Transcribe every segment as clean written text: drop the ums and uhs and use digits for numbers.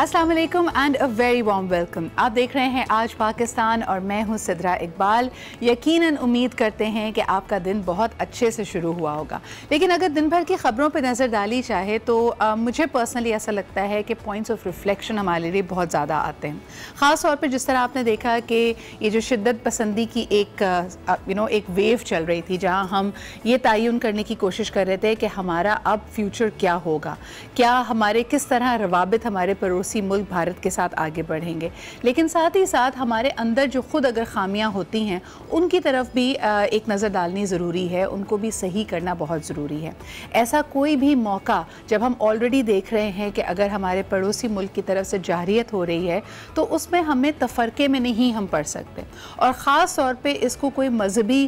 अस्सलाम वालेकुम and a very warm welcome. आप देख रहे हैं आज पाकिस्तान और मैं हूं सिद्रा इकबाल। यकीनन उम्मीद करते हैं कि आपका दिन बहुत अच्छे से शुरू हुआ होगा, लेकिन अगर दिन भर की ख़बरों पर नज़र डाली चाहे तो मुझे पर्सनली ऐसा लगता है कि पॉइंट्स ऑफ रिफ्लेक्शन हमारे लिए बहुत ज़्यादा आते हैं। ख़ास तौर पर जिस तरह आपने देखा कि ये जो शिद्दत पसंदी की एक वेव चल रही थी, जहाँ हम ये तयन करने की कोशिश कर रहे थे कि हमारा अब फ्यूचर क्या होगा, क्या हमारे किस तरह रवाबित हमारे पड़ोसी मुल्क भारत के साथ आगे बढ़ेंगे, लेकिन साथ ही साथ हमारे अंदर जो खुद अगर खामियां होती हैं उनकी तरफ भी एक नज़र डालनी ज़रूरी है, उनको भी सही करना बहुत ज़रूरी है। ऐसा कोई भी मौका जब हम ऑलरेडी देख रहे हैं कि अगर हमारे पड़ोसी मुल्क की तरफ से जारियत हो रही है तो उसमें हमें तफरके में नहीं हम पढ़ सकते, और ख़ास तौर पे इसको कोई मजहबी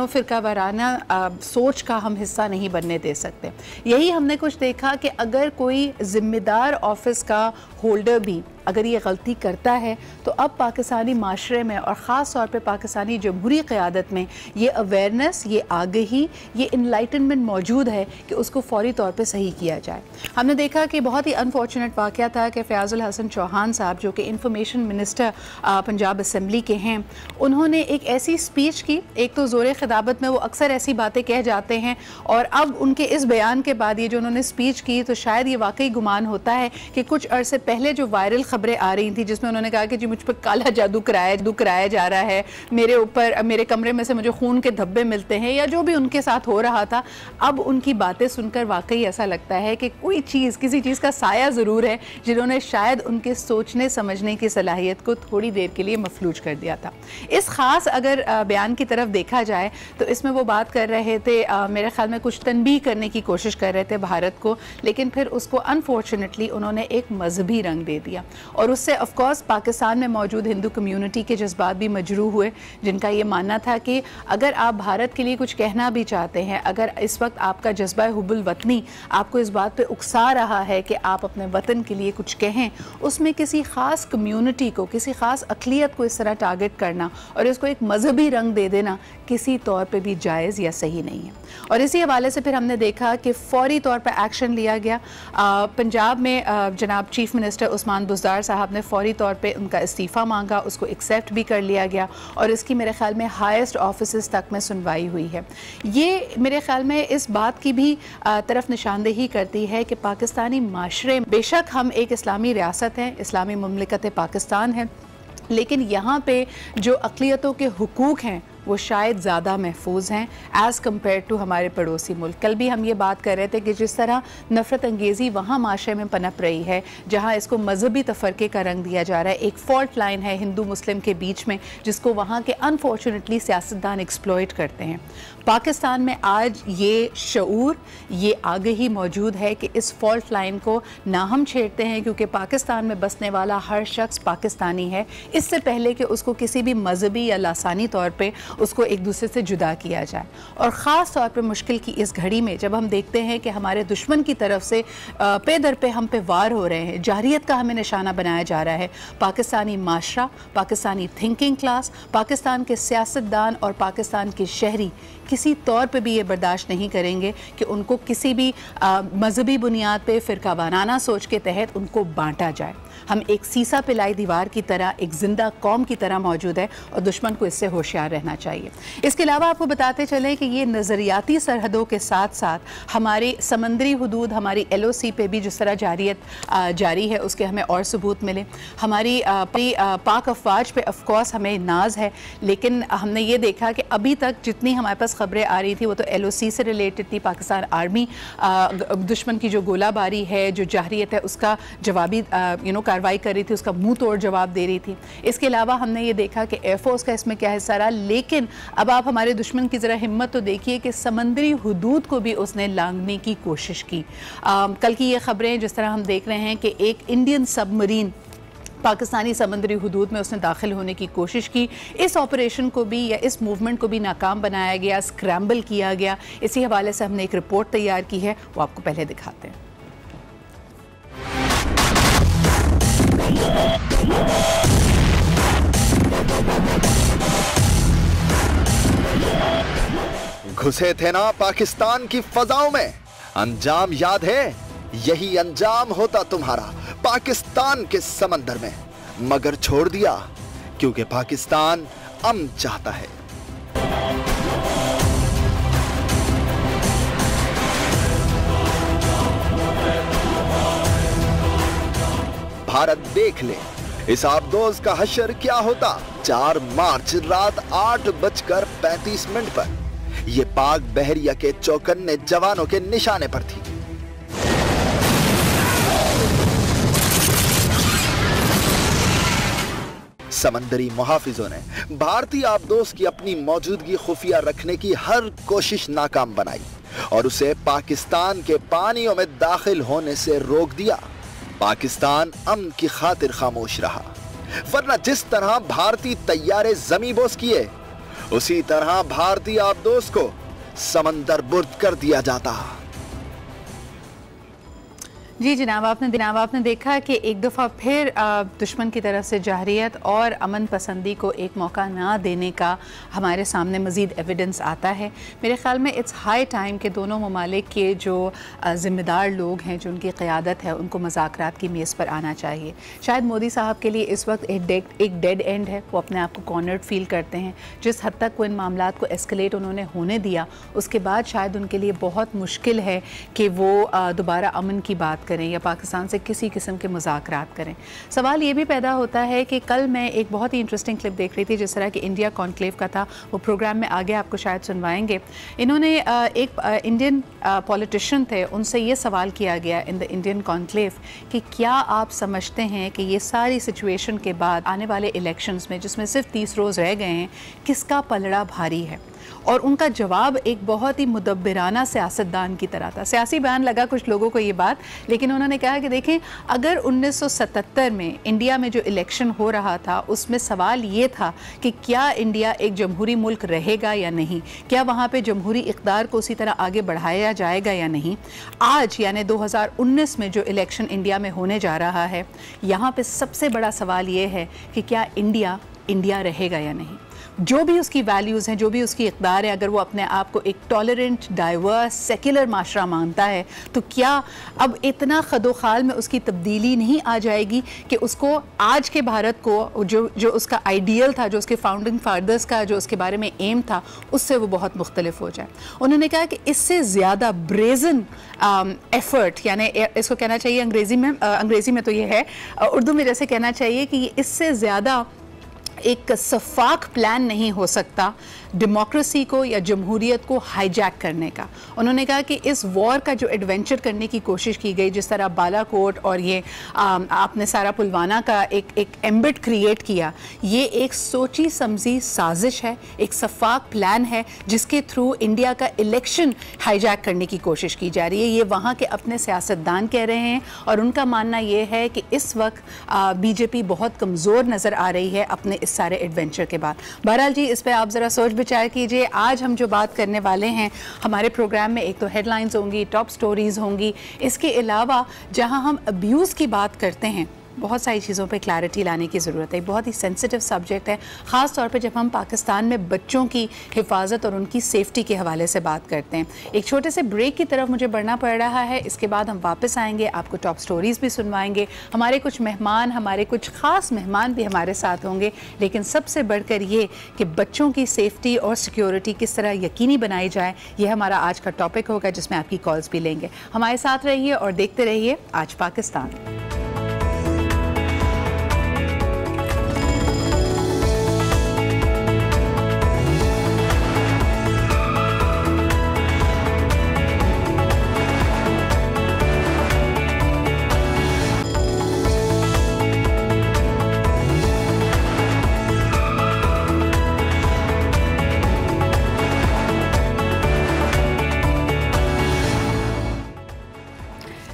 फ़िरका वाराना सोच का हम हिस्सा नहीं बनने दे सकते। यही हमने कुछ देखा कि अगर कोई ज़िम्मेदार ऑफिस का होल्डर भी अगर ये गलती करता है तो अब पाकिस्तानी माशरे में और ख़ास तौर पे पाकिस्तानी जमहूरी क़यादत में ये अवेयरनेस, ये आगही, ये इनलाइटनमेंट मौजूद है कि उसको फ़ौरी तौर पे सही किया जाए। हमने देखा कि बहुत ही अनफॉर्चुनेट वाक़या था कि फ़याज़ुल हसन चौहान साहब, जो कि इंफॉर्मेशन मिनिस्टर पंजाब असम्बली के हैं, उन्होंने एक ऐसी स्पीच की, एक तो ज़ोर ख़िताबत में वो अक्सर ऐसी बातें कह जाते हैं, और अब उनके इस बयान के बाद ये जो उन्होंने स्पीच की तो शायद ये वाकई गुमान होता है कि कुछ अरसे पहले जो वायरल खबरें आ रही थी जिसमें उन्होंने कहा कि जी मुझ पर काला जादू कराया जा रहा है, मेरे ऊपर, मेरे कमरे में से मुझे खून के धब्बे मिलते हैं, या जो भी उनके साथ हो रहा था, अब उनकी बातें सुनकर वाकई ऐसा लगता है कि कोई चीज़, किसी चीज़ का साया ज़रूर है जिन्होंने शायद उनके सोचने समझने की सलाहियत को थोड़ी देर के लिए मफलूज कर दिया था। इस ख़ास अगर बयान की तरफ देखा जाए तो इसमें वो बात कर रहे थे, मेरे ख्याल में कुछ तनबीह करने की कोशिश कर रहे थे भारत को, लेकिन फिर उसको अनफॉर्चुनेटली उन्होंने एक मजहबी रंग दे दिया, और उससे ऑफ कोर्स पाकिस्तान में मौजूद हिंदू कम्युनिटी के जज्बात भी मजरूह हुए, जिनका ये मानना था कि अगर आप भारत के लिए कुछ कहना भी चाहते हैं, अगर इस वक्त आपका जज्बा हुब्बुल वतनी आपको इस बात पे उकसा रहा है कि आप अपने वतन के लिए कुछ कहें, उसमें किसी ख़ास कम्युनिटी को, किसी ख़ास अक़लियत को इस तरह टारगेट करना और इसको एक मजहबी रंग दे देना किसी तौर पर भी जायज़ या सही नहीं है। और इसी हवाले से फिर हमने देखा कि फ़ौरी तौर पर एक्शन लिया गया। पंजाब में जनाब चीफ मिनिस्टर उस्मान बुज़दार साहब ने फ़ौरी तौर पे उनका इस्तीफ़ा मांगा, उसको एक्सेप्ट भी कर लिया गया, और इसकी मेरे ख़्याल में हाईएस्ट ऑफिसेस तक में सुनवाई हुई है। ये मेरे ख़्याल में इस बात की भी तरफ निशानदेही करती है कि पाकिस्तानी माशरे, बेशक हम एक इस्लामी रियासत हैं, इस्लामी मुमलिकत पाकिस्तान है, लेकिन यहाँ पे जो अक़लियतों के हुकूक हैं वो शायद ज़्यादा महफूज हैं एज़ कम्पेयर टू हमारे पड़ोसी मुल्क। कल भी हम ये बात कर रहे थे कि जिस तरह नफ़रत अंगेज़ी वहाँ माशरे में पनप रही है, जहाँ इसको मजहबी तफ़रक़े का रंग दिया जा रहा है, एक फ़ॉल्ट लाइन है हिंदू मुस्लिम के बीच में जिसको वहाँ के अनफॉर्चुनेटली सियासतदान एक्सप्लॉइट करते हैं। पाकिस्तान में आज ये शऊर, ये आगही मौजूद है कि इस फ़ॉल्ट लाइन को ना हम छेड़ते हैं, क्योंकि पाकिस्तान में बसने वाला हर शख्स पाकिस्तानी है, इससे पहले कि उसको किसी भी मजहबी या लासानी तौर पर उसको एक दूसरे से जुदा किया जाए। और ख़ास तौर पे मुश्किल की इस घड़ी में जब हम देखते हैं कि हमारे दुश्मन की तरफ से पे दर पे हम पे वार हो रहे हैं, जारियत का हमें निशाना बनाया जा रहा है, पाकिस्तानी माशरा, पाकिस्तानी थिंकिंग क्लास, पाकिस्तान के सियासतदान और पाकिस्तान के शहरी किसी तौर पे भी ये बर्दाश्त नहीं करेंगे कि उनको किसी भी मजहबी बुनियाद पे, फ़िरका वाराना सोच के तहत उनको बांटा जाए। हम एक सीसा पिलाई दीवार की तरह, एक जिंदा कौम की तरह मौजूद है, और दुश्मन को इससे होशियार रहना चाहिए। इसके अलावा आपको बताते चलें कि ये नज़रियाती सरहदों के साथ साथ हमारी समंदरी हदूद, हमारी LOC पे भी जिस तरह जारियत जारी है उसके हमें और सबूत मिले। हमारी पाक अफवाज पे ऑफकोर्स हमें नाज है, लेकिन हमने ये देखा कि अभी तक जितनी हमारे पास खबरें आ रही थी वो तो LOC से रिलेटेड थी। पाकिस्तान आर्मी दुश्मन की जो गोलाबारी है, जो जारियत है, उसका जवाबी कार्रवाई कर रही थी, उसका मुंह तोड़ जवाब दे रही थी। इसके अलावा हमने ये देखा कि एयरफोर्स का इसमें क्या हिस्सा रहा, लेकिन अब आप हमारे दुश्मन की ज़रा हिम्मत तो देखिए कि समंदरी हुदूद को भी उसने लांघने की कोशिश की। कल की ये खबरें जिस तरह हम देख रहे हैं कि एक इंडियन सबमरीन पाकिस्तानी समंदरी हुदूद में उसने दाखिल होने की कोशिश की, इस ऑपरेशन को भी या इस मूवमेंट को भी नाकाम बनाया गया, स्क्रैम्बल किया गया। इसी हवाले से हमने एक रिपोर्ट तैयार की है, वो आपको पहले दिखाते हैं। घुसे थे ना पाकिस्तान की फजाओं में, अंजाम याद है? यही अंजाम होता तुम्हारा। पाकिस्तान के समंदर में, मगर छोड़ दिया क्योंकि पाकिस्तान अमन चाहता है। भारत देख ले इस आबदोज का हशर क्या होता। 4 मार्च रात 8:35 पर यह पाक बहरिया के चौकन्ने जवानों के निशाने पर थी। समंदरी मुहाफिजों ने भारतीय आबदोज की अपनी मौजूदगी खुफिया रखने की हर कोशिश नाकाम बनाई और उसे पाकिस्तान के पानियों में दाखिल होने से रोक दिया। पाकिस्तान अमन की खातिर खामोश रहा, वरना जिस तरह भारतीय तैयारे जमीबोज किए उसी तरह भारतीय आबदोज को समंदर बुर्द कर दिया जाता। जी जनाब, आपने देखा कि एक दफ़ा फिर दुश्मन की तरफ से जहरियत और अमन पसंदी को एक मौका ना देने का हमारे सामने मज़ीद एविडेंस आता है। मेरे ख़्याल में इट्स हाई टाइम कि दोनों ममालिक के जो ज़िम्मेदार लोग हैं, जो उनकी क़यादत है, उनको मुज़ाकरात की मेज़ पर आना चाहिए। शायद मोदी साहब के लिए इस वक्त एक डेड एंड है। वो अपने आप को कॉर्नर्ड फील करते हैं। जिस हद तक वो इन मामलात को एस्केलेट उन्होंने होने दिया, उसके बाद शायद उनके लिए बहुत मुश्किल है कि वो दोबारा अमन की बात करें या पाकिस्तान से किसी किस्म के मुज़ाकरात करें। सवाल ये भी पैदा होता है कि कल मैं एक बहुत ही इंटरेस्टिंग क्लिप देख रही थी जिस तरह कि इंडिया कॉन्क्लेव का था। वो प्रोग्राम में आगे आपको शायद सुनवाएंगे। इन्होंने एक इंडियन पॉलिटिशियन थे, उनसे ये सवाल किया गया इन द इंडियन कॉन्क्लेव कि क्या आप समझते हैं कि ये सारी सिचुएशन के बाद आने वाले इलेक्शंस में, जिसमें सिर्फ 30 रोज़ रह गए हैं, किसका पलड़ा भारी है? और उनका जवाब एक बहुत ही मुदब्बिराना सियासतदान की तरह था। सियासी बयान लगा कुछ लोगों को ये बात, लेकिन उन्होंने कहा कि देखें, अगर 1977 में इंडिया में जो इलेक्शन हो रहा था उसमें सवाल ये था कि क्या इंडिया एक जमहूरी मुल्क रहेगा या नहीं, क्या वहाँ पे जमहूरी इक़्तिदार को उसी तरह आगे बढ़ाया जाएगा या नहीं। आज यानी 2019 में जो इलेक्शन इंडिया में होने जा रहा है, यहाँ पर सबसे बड़ा सवाल ये है कि क्या इंडिया रहेगा या नहीं। जो भी उसकी वैल्यूज़ हैं, जो भी उसकी इक़्तिदार है, अगर वो अपने आप को एक टॉलरेंट, डाइवर्स, सेक्युलर माशरा मानता है, तो क्या अब इतना खदोखाल में उसकी तब्दीली नहीं आ जाएगी कि उसको आज के भारत को जो उसका आइडियल था, जो उसके फाउंडिंग फादर्स का जो उसके बारे में एम था, उससे वो बहुत मुख्तलिफ हो जाए। उन्होंने कहा कि इससे ज़्यादा ब्रेजन एफर्ट, यानी इसको कहना चाहिए अंग्रेज़ी में तो ये है, उर्दू में जैसे कहना चाहिए कि इससे ज़्यादा एक सफाक प्लान नहीं हो सकता डेमोक्रेसी को या जमहूरियत को हाईजैक करने का। उन्होंने कहा कि इस वॉर का जो एडवेंचर करने की कोशिश की गई, जिस तरह बालाकोट और ये आपने सारा पुलवाना का एक एम्बिट क्रिएट किया, ये एक सोची समझी साजिश है, एक सफाक प्लान है जिसके थ्रू इंडिया का इलेक्शन हाईजैक करने की कोशिश की जा रही है। ये वहाँ के अपने सियासतदान कह रहे हैं और उनका मानना ये है कि इस वक्त बीजेपी बहुत कमज़ोर नज़र आ रही है अपने इस सारे एडवेंचर के बाद। बहरहाल जी, इस पर आप ज़रा सोच विचार कीजिए। आज हम जो बात करने वाले हैं हमारे प्रोग्राम में, एक तो हेडलाइंस होंगी, टॉप स्टोरीज़ होंगी, इसके अलावा जहां हम अब्यूज़ की बात करते हैं, बहुत सारी चीज़ों पे क्लैरिटी लाने की ज़रूरत है। बहुत ही सेंसिटिव सब्जेक्ट है, ख़ास तौर पे जब हम पाकिस्तान में बच्चों की हिफाजत और उनकी सेफ्टी के हवाले से बात करते हैं। एक छोटे से ब्रेक की तरफ मुझे बढ़ना पड़ रहा है, इसके बाद हम वापस आएंगे, आपको टॉप स्टोरीज़ भी सुनवाएंगे, हमारे कुछ मेहमान, हमारे कुछ ख़ास मेहमान भी हमारे साथ होंगे, लेकिन सबसे बढ़कर ये कि बच्चों की सेफ्टी और सिक्योरिटी किस तरह यकीनी बनाई जाए, ये हमारा आज का टॉपिक होगा, जिसमें आपकी कॉल्स भी लेंगे। हमारे साथ रहिए और देखते रहिए आज पाकिस्तान।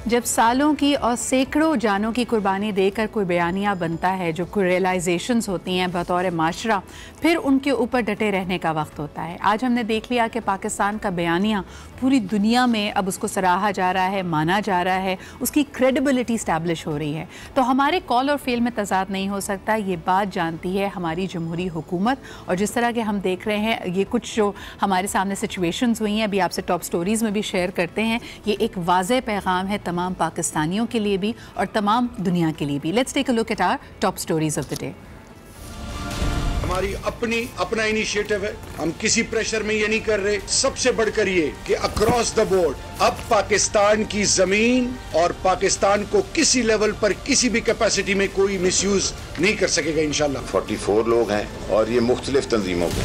जब सालों की और सैकड़ों जानों की कुर्बानी देकर कोई बयानिया बनता है, जो कोई रियलाइजेशंस होती हैं बतौर माशरा, फिर उनके ऊपर डटे रहने का वक्त होता है। आज हमने देख लिया कि पाकिस्तान का बयानिया पूरी दुनिया में अब उसको सराहा जा रहा है, माना जा रहा है, उसकी क्रेडिबिलिटी स्टैब्लिश हो रही है। तो हमारे कॉल और फेल में तजाद नहीं हो सकता, ये बात जानती है हमारी जमहूरी हुकूमत। और जिस तरह के हम देख रहे हैं, ये कुछ जो हमारे सामने सिचुएशंस हुई हैं, अभी आपसे टॉप स्टोरीज़ में भी शेयर करते हैं, ये एक वाज़ेह पैगाम है तमाम तमाम पाकिस्तानियों के लिए भी और तमाम दुनिया के लिए भी। Let's take a look at our top stories of the day. हमारी अपना इनिशिएटिव है, हम किसी प्रेशर में ये नहीं कर रहे। सबसे बढ़कर ये कि अक्रॉस द बोर्ड अब पाकिस्तान की जमीन और पाकिस्तान को किसी लेवल पर किसी भी कैपेसिटी में कोई मिसयूज नहीं कर सकेगा इंशाल्लाह। 44 लोग हैं और ये मुख्तलिफ तंजीमों के।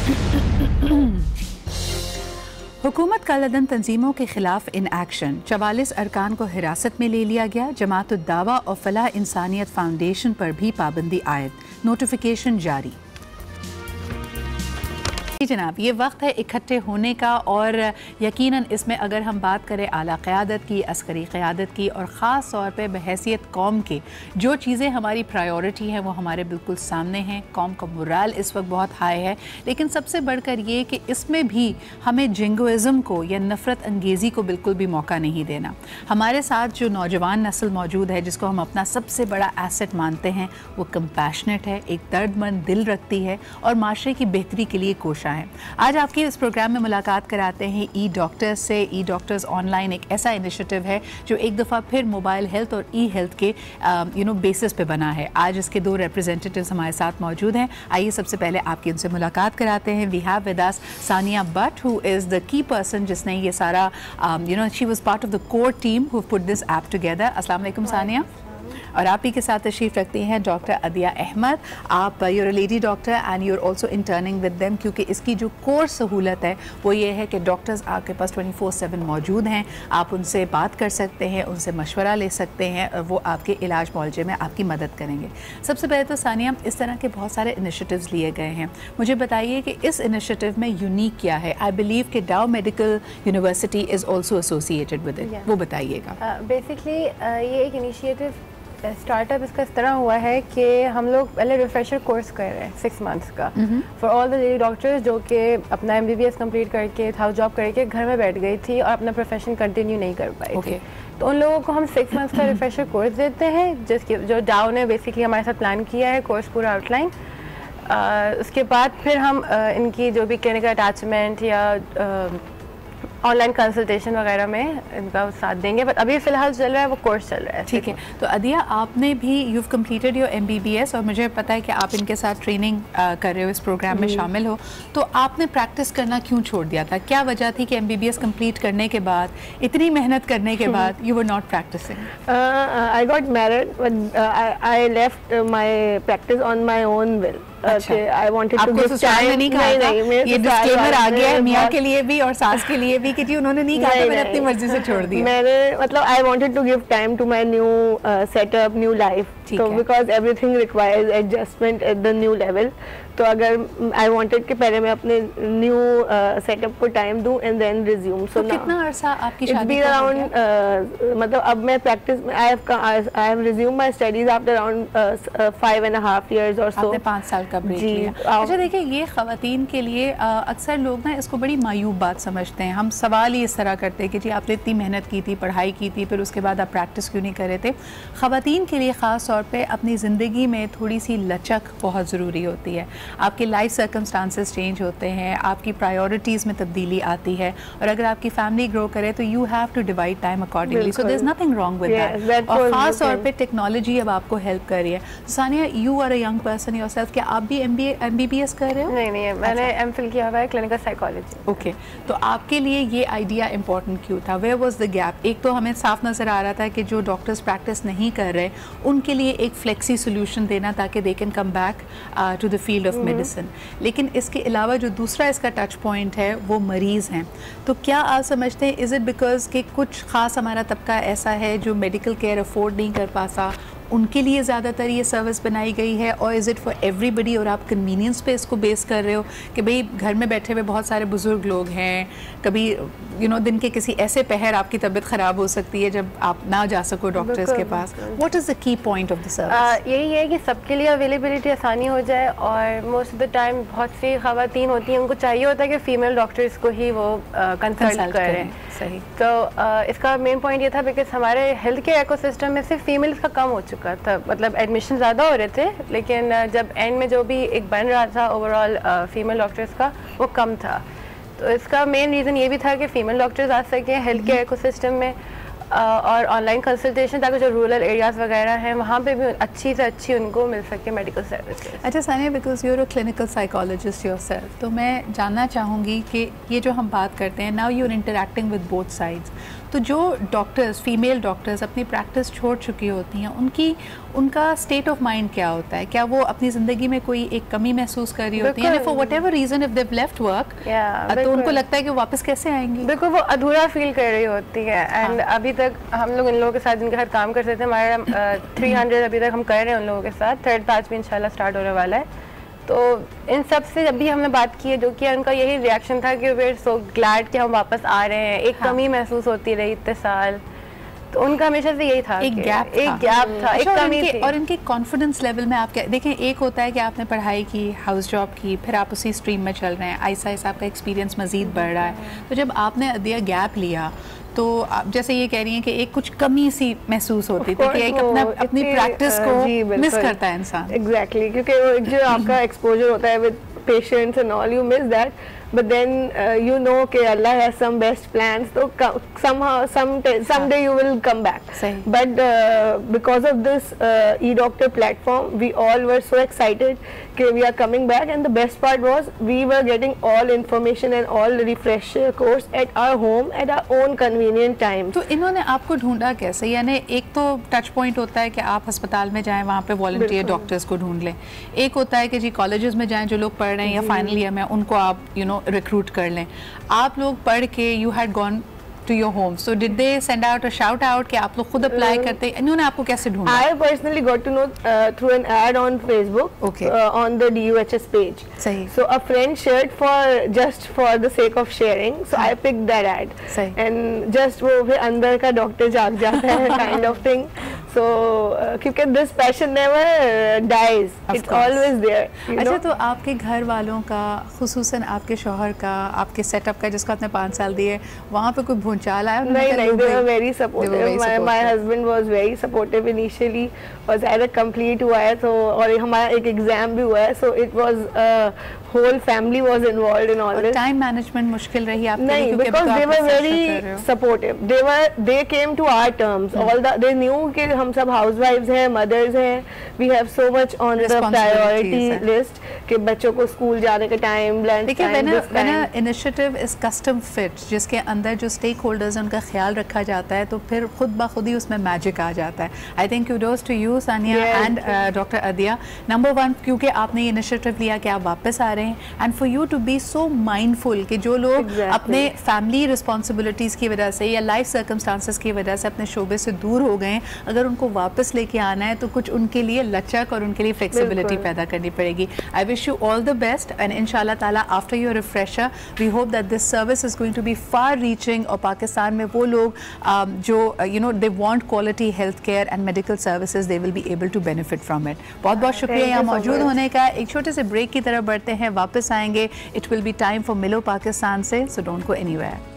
हुकूमत कालाधन तंजीमों के खिलाफ इन एक्शन, 44 अरकान को हिरासत में ले लिया गया। जमात उद दावा और फलाह इंसानियत फाउंडेशन पर भी पाबंदी आयद, नोटिफिकेशन जारी। जनाब, ये वक्त है इकट्ठे होने का और यकीनन इसमें अगर हम बात करें आला क़यादत की, अस्करी क़यादत की और ख़ास तौर पे बहैसियत कौम के जो चीज़ें हमारी प्रायोरिटी हैं वो हमारे बिल्कुल सामने हैं। कौम का मोराल इस वक्त बहुत हाई है, लेकिन सबसे बढ़कर ये कि इसमें भी हमें जिंगोइज़म को या नफ़रत अंगेज़ी को बिल्कुल भी मौका नहीं देना। हमारे साथ जो नौजवान नस्ल मौजूद है जिसको हम अपना सबसे बड़ा एसेट मानते हैं, वो कंपैशनेट है, एक दर्दमंद दिल रखती है और माशरे की बेहतरी के लिए कोशा है। आज आपके इस प्रोग्राम में मुलाकात कराते हैं ई डॉक्टर्स से। ई डॉक्टर्स ऑनलाइन एक ऐसा इनिशिएटिव है जो एक दफ़ा फिर मोबाइल हेल्थ और ई हेल्थ के बेसिस पे बना है। आज इसके 2 रिप्रेजेंटेटिव्स हमारे साथ मौजूद हैं। आइए सबसे पहले आपकी उनसे मुलाकात कराते हैं। We have with us Sania but who is the key person जिसने ये सारा she was part of the core team who put this app together. अस्सलाम वालेकुम सानिया। और आप ही के साथ तशरीफ़ रखती हैं डॉक्टर अदिया अहमद। आप you're a lady doctor and you're also interning with them, क्योंकि इसकी जो कोर सहूलत है वो ये है कि डॉक्टर्स आपके पास 24/7 मौजूद हैं। आप उनसे बात कर सकते हैं, उनसे मशवरा ले सकते हैं और वो आपके इलाज मुआवजे में आपकी मदद करेंगे। सबसे पहले तो सानिया, इस तरह के बहुत सारे इनिशिएटिव्स लिए गए हैं, मुझे बताइए कि इस इनिशिएटिव में यूनिक क्या है? आई बिलीव कि डाउ medical university is also associated with it, वो बताइएगा। बेसिकली ये एक इनिशिएटिव स्टार्टअप इसका इस तरह हुआ है कि हम लोग पहले रिफ्रेशर कोर्स कर रहे हैं 6 मंथ्स का for all the lady doctors जो कि अपना MBBS कंप्लीट करके हाउस जॉब करके घर में बैठ गई थी और अपना प्रोफेशन कंटिन्यू नहीं कर पाई थी। तो उन लोगों को हम 6 मंथ्स का रिफ्रेशर कोर्स देते हैं जिसकी जो डाउ ने बेसिकली हमारे साथ प्लान किया है, कोर्स पूरा आउटलाइन। उसके बाद फिर हम इनकी जो भी क्लिनिकल अटैचमेंट या ऑनलाइन कंसल्टेशन वगैरह में इनका साथ देंगे, बट अभी फ़िलहाल चल रहा है वो कोर्स चल रहा है। ठीक है, तो अदिया आपने भी you've completed your MBBS और मुझे पता है कि आप इनके साथ ट्रेनिंग कर रहे हो, इस प्रोग्राम में शामिल हो, तो आपने प्रैक्टिस करना क्यों छोड़ दिया था? क्या वजह थी कि MBBS कंप्लीट करने के बाद, इतनी मेहनत करने के बाद you were not practicing? I got married but I left my practice on my own will. I wanted to give time. नहीं कहा था, ये डिस्क्लेमर आ गया है मियाँ के लिए भी और सास के लिए भी कि जी उन्होंने नहीं कहा था, मैंने अपनी मर्जी से छोड़ दिया। मैंने मतलब I wanted to give time to my new setup, new life. So because everything requires adjustment at the new level. तो अगर I wanted कि पहले मैं अपने न्यू सेटअप को टाइम दूं and then resume. So कितना अरसा आपकी शादी का हो गया? मतलब अब मैं practice I have resumed my studies after around 5.5 years or so. आपने 5 साल का ब्रेक लिया। अच्छा देखिए, ये ख़वातीन के लिए अक्सर लोग ना इसको बड़ी मायूब बात समझते हैं। हम सवाल ही इस तरह करते हैं कि जी आपने इतनी मेहनत की थी, पढ़ाई की थी, फिर उसके बाद आप प्रैक्टिस क्यों नहीं कर रहे थे? ख़वातीन के लिए ख़ास तौर पे अपनी ज़िंदगी में थोड़ी सी लचक बहुत ज़रूरी होती है। आपके लाइफ सर्कमस्टांसेस चेंज होते हैं, आपकी प्रायोरिटीज़ में तब्दीली आती है और अगर आपकी फैमिली ग्रो करे तो you have to divide time accordingly. So there is nothing wrong with that. और ख़ास तौर पे टेक्नोलॉजी अब आपको हेल्प कर रही है। Sania, you are a young person yourself, क्या आप भी MBBS कर रहे हो? नहीं, मैंने MPhil किया हुआ है क्लिनिकल साइकोलॉजी। ओके, तो आपके लिए ये आइडिया इंपॉर्टेंट क्यों था? Where was the gap? एक तो हमें साफ नज़र आ रहा था कि जो डॉक्टर्स प्रैक्टिस नहीं कर रहे उनके लिए एक फ्लेक्सी सोल्यूशन देना ताकि they can come back to the field of medicine. लेकिन इसके अलावा जो दूसरा इसका टच पॉइंट है वो मरीज़ हैं। तो क्या आप समझते हैं इज़ इट बिकॉज कि कुछ ख़ास हमारा तबका ऐसा है जो मेडिकल केयर अफोर्ड नहीं कर पाता, उनके लिए ज़्यादातर ये सर्विस बनाई गई है, और इज़ इट फॉर एवरीबडी और आप कन्वीनियंस पे इसको बेस कर रहे हो कि भाई घर में बैठे हुए बहुत सारे बुज़ुर्ग लोग हैं, कभी दिन के किसी ऐसे पहर आपकी तबीयत ख़राब हो सकती है जब आप ना जा सको डॉक्टर्स के पास। What is the key point of the service? यही है कि सबके लिए अवेलेबिलिटी आसानी हो जाए और मोस्ट ऑफ द टाइम बहुत सी ख़वातीन होती हैं, उनको चाहिए होता है कि फ़ीमेल डॉक्टर्स को ही वो कंसल्ट करें। सही। तो इसका मेन पॉइंट ये था बिकॉज हमारे हेल्थ केयर इकोसिस्टम में सिर्फ फीमेल्स का कम हो चुका था, मतलब एडमिशन ज़्यादा हो रहे थे लेकिन जब एंड में जो भी एक बन रहा था ओवरऑल फीमेल डॉक्टर्स का वो कम था। तो इसका मेन रीज़न ये भी था कि फ़ीमेल डॉक्टर्स आ सकें हेल्थ केयर इकोसिस्टम में। और ऑनलाइन कंसल्टेशन, ताकि जो रूरल एरियाज़ वगैरह हैं वहाँ पे भी अच्छी से अच्छी उनको मिल सके मेडिकल सर्विसेज। अच्छा Sania, because you are a clinical psychologist yourself, तो मैं जानना चाहूँगी कि ये जो हम बात करते हैं, now you are interacting with both sides, तो जो डॉक्टर्स, फीमेल डॉक्टर्स अपनी प्रैक्टिस छोड़ चुकी होती हैं, उनका स्टेट ऑफ माइंड क्या होता है? क्या वो अपनी ज़िंदगी में कोई एक कमी महसूस कर रही होती है, for whatever reason, if they left work, तो उनको लगता है कि वो वापस कैसे आएंगी? बिल्कुल, वो अधूरा फील कर रही होती है। एंड अभी तक हम लोग इन लोगों के साथ जिनके साथ काम कर सकते हैं, हमारा 300 अभी तक हम कर रहे हैं उन लोगों के साथ, 3rd बैच भी इंशाल्लाह स्टार्ट होने वाला है। तो इन सब से जब भी हमने बात की है, जो कि उनका यही रिएक्शन था कि वी आर सो ग्लैड कि हम वापस आ रहे हैं। एक कमी महसूस होती रही इतने साल, तो उनका हमेशा से यही था, एक गैप था, एक कमी थी। और इनके कॉन्फिडेंस लेवल में आप क्या देखें, एक होता है कि आपने पढ़ाई की, हाउस जॉब की, फिर आप उसी स्ट्रीम में चल रहे हैं, आहिस्ता आहिस्ता आपका एक्सपीरियंस मज़ीद बढ़ रहा है, तो जब आपने अदिया गैप लिया, तो आप जैसे ये कह रही हैं कि एक कुछ कमी सी महसूस होती थी कि एक अपनी प्रैक्टिस को मिस करता है इंसान। एग्जैक्टली, क्योंकि जो आपका एक्सपोजर होता है with patients and all, you miss that, but then you know कि Allah has some best plans, so someday you will come back. But because of this eDoctor platform, we all were so excited कि we are coming back, and the best part was we were getting all information and all the refresher course at our home at our own convenient time. तो इन्होंने आपको ढूंढा कैसे? यानी एक तो touch point होता है कि आप अस्पताल में जाएं, वहाँ पे वॉलंटियर डॉक्टर्स को ढूंढ लें, एक होता है कि जी कॉलेजेस में जाएं, जो लोग पढ़ रहे हैं या फाइनल ईयर में, उनको आप रिक्रूट कर लें। आप लोग पढ़ के you had gone to your home, so did they send out a shout out कि आप लोग खुद अप्लाई करते? इन्होंने आपको कैसे ढूंढा? I personally got to know through an ad on Facebook, on the DUHS page. सही. So a friend shared just for the sake of sharing, so I picked that ad. सही. And just वो फिर अंदर का doctor जाग जाता है kind of thing. So क्योंकि this passion never dies, it's always there. अच्छा, तो आपके घर वालों का, खुसूसन आपके शौहर का, आपके सेटअप का जिसको आपने 5 साल दिए, वहाँ पे कोई भूचाल आया? नहीं, they were very supportive. My husband was very supportive initially. was either complete हुआ है, तो और हमारा एक एग्जाम भी हुआ है, so it was whole family was involved in all this. Time management मुश्किल रही आपके लिए? नहीं, because they were very supportive. They came to our terms. They knew कि हम सब housewives हैं, mothers हैं. We have so much on the priority list कि बच्चों को स्कूल जाने का time, lunch time, when an initiative is custom fit, जिसके अंदर जो स्टेक होल्डर्स हैं उनका ख्याल रखा जाता है, तो फिर खुद ब खुद ही उसमें मैजिक आ जाता है। I think kudos to you Sania and doctor Adiya, number 1 क्योंकि आपने ये इनिशिएटिव लिया कि आप वापस आ रहे हैं, and for you to be so mindful कि जो लोग अपने फैमिली रिस्पॉन्सिबिलिटीज़ की वजह से या लाइफ सर्कमस्टांसेस की वजह से अपने शोबे से दूर हो गए, अगर उनको वापस लेके आना है तो कुछ उनके लिए लचक और उनके लिए फ्लेक्सिबिलिटी पैदा करनी पड़ेगी। I wish you all the best, and इंशाल्लाह ताला after your refresher we hope that this service is going to be far reaching, और पाकिस्तान में वो लोग जो they want quality health care and medical services, they will be able to benefit from it. बहुत बहुत शुक्रिया यहाँ मौजूद होने का। एक छोटे से ब्रेक की तरफ बढ़ते हैं, वापस आएंगे। It will be time for मिलो पाकिस्तान से, so don't go anywhere.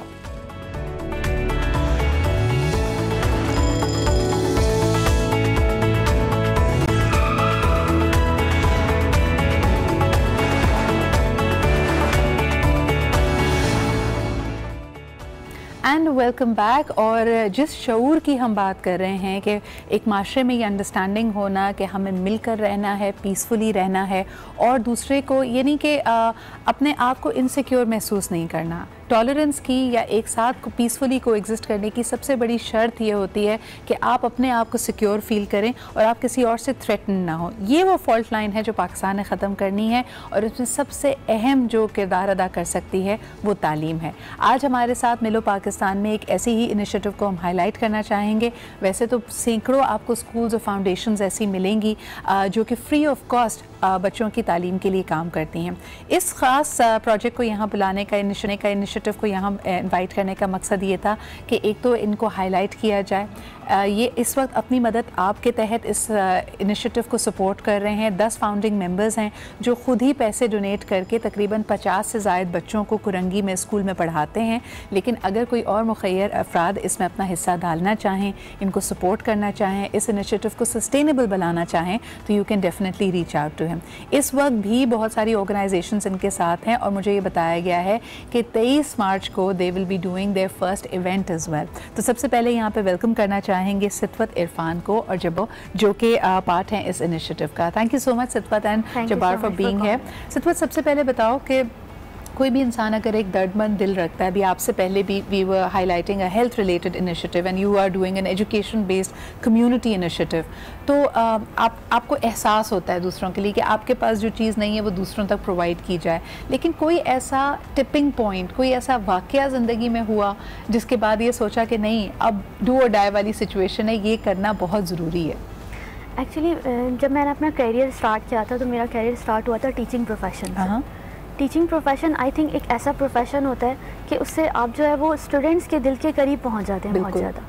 And welcome back. और जिस शऊर की हम बात कर रहे हैं कि एक माशरे में ये अंडरस्टैंडिंग होना कि हमें मिलकर रहना है, पीसफुली रहना है, और दूसरे को यानी कि अपने आप को इनसिक्योर महसूस नहीं करना, टॉलरेंस की या एक साथ को पीसफुली को एग्जिस्ट करने की सबसे बड़ी शर्त ये होती है कि आप अपने आप को सिक्योर फील करें और आप किसी और से थ्रेटन ना हो। ये वो फॉल्ट लाइन है जो पाकिस्तान ने ख़त्म करनी है, और इसमें सबसे अहम जो किरदार अदा कर सकती है वो तालीम है। आज हमारे साथ मिलो पाकिस्तान में एक ऐसी ही इनिशिएटिव को हम हाईलाइट करना चाहेंगे। वैसे तो सैकड़ों आपको स्कूल्स और फाउंडेशंस ऐसी मिलेंगी जो कि फ्री ऑफ कॉस्ट बच्चों की तालीम के लिए काम करती हैं। इस ख़ास प्रोजेक्ट को यहाँ बुलाने का, इनिशिएटिव को यहाँ इनवाइट करने का मकसद ये था कि एक तो इनको हाईलाइट किया जाए। ये इस वक्त अपनी मदद आपके तहत इस इनिशिएटिव को सपोर्ट कर रहे हैं। 10 फाउंडिंग मेंबर्स हैं जो खुद ही पैसे डोनेट करके तकरीबन 50 से ज़ायद बच्चों को कुरंगी में स्कूल में पढ़ाते हैं। लेकिन अगर कोई और मुखैर अफराद इसमें अपना हिस्सा डालना चाहें, इनको सपोर्ट करना चाहें, इस इनिशिएटिव को सस्टेनेबल बनाना चाहें, तो you can definitely reach out to him. हैं। इस वक्त भी बहुत सारी ऑर्गेनाइजेशंस इनके साथ हैं और मुझे ये बताया गया है कि 23 मार्च को they will be doing their first event as well. तो सबसे पहले यहाँ पे वेलकम करना चाहेंगे सितवत इरफान को और जब्बो, जो कि पार्ट हैं इस इनिशिएटिव का। Thank you so much Sitwat and Jabbar for being here. Sitwat, सबसे पहले बताओ कि कोई भी इंसान अगर एक दर्दमंद दिल रखता है, अभी आपसे पहले भी we were highlighting a health related initiative and you are doing an education based community initiative, तो आपको एहसास होता है दूसरों के लिए कि आपके पास जो चीज़ नहीं है वो दूसरों तक प्रोवाइड की जाए, लेकिन कोई ऐसा टिपिंग पॉइंट, कोई ऐसा वाक़या ज़िंदगी में हुआ जिसके बाद ये सोचा कि नहीं, अब डू और डाई वाली सिचुएशन है, ये करना बहुत ज़रूरी है? एक्चुअली जब मैंने अपना करियर स्टार्ट किया था तो मेरा करियर स्टार्ट हुआ था टीचिंग प्रोफेशन से। टीचिंग प्रोफेशन आई थिंक एक ऐसा प्रोफेशन होता है कि उससे आप जो है वो स्टूडेंट्स के दिल के करीब पहुंच जाते हैं बहुत ज़्यादा।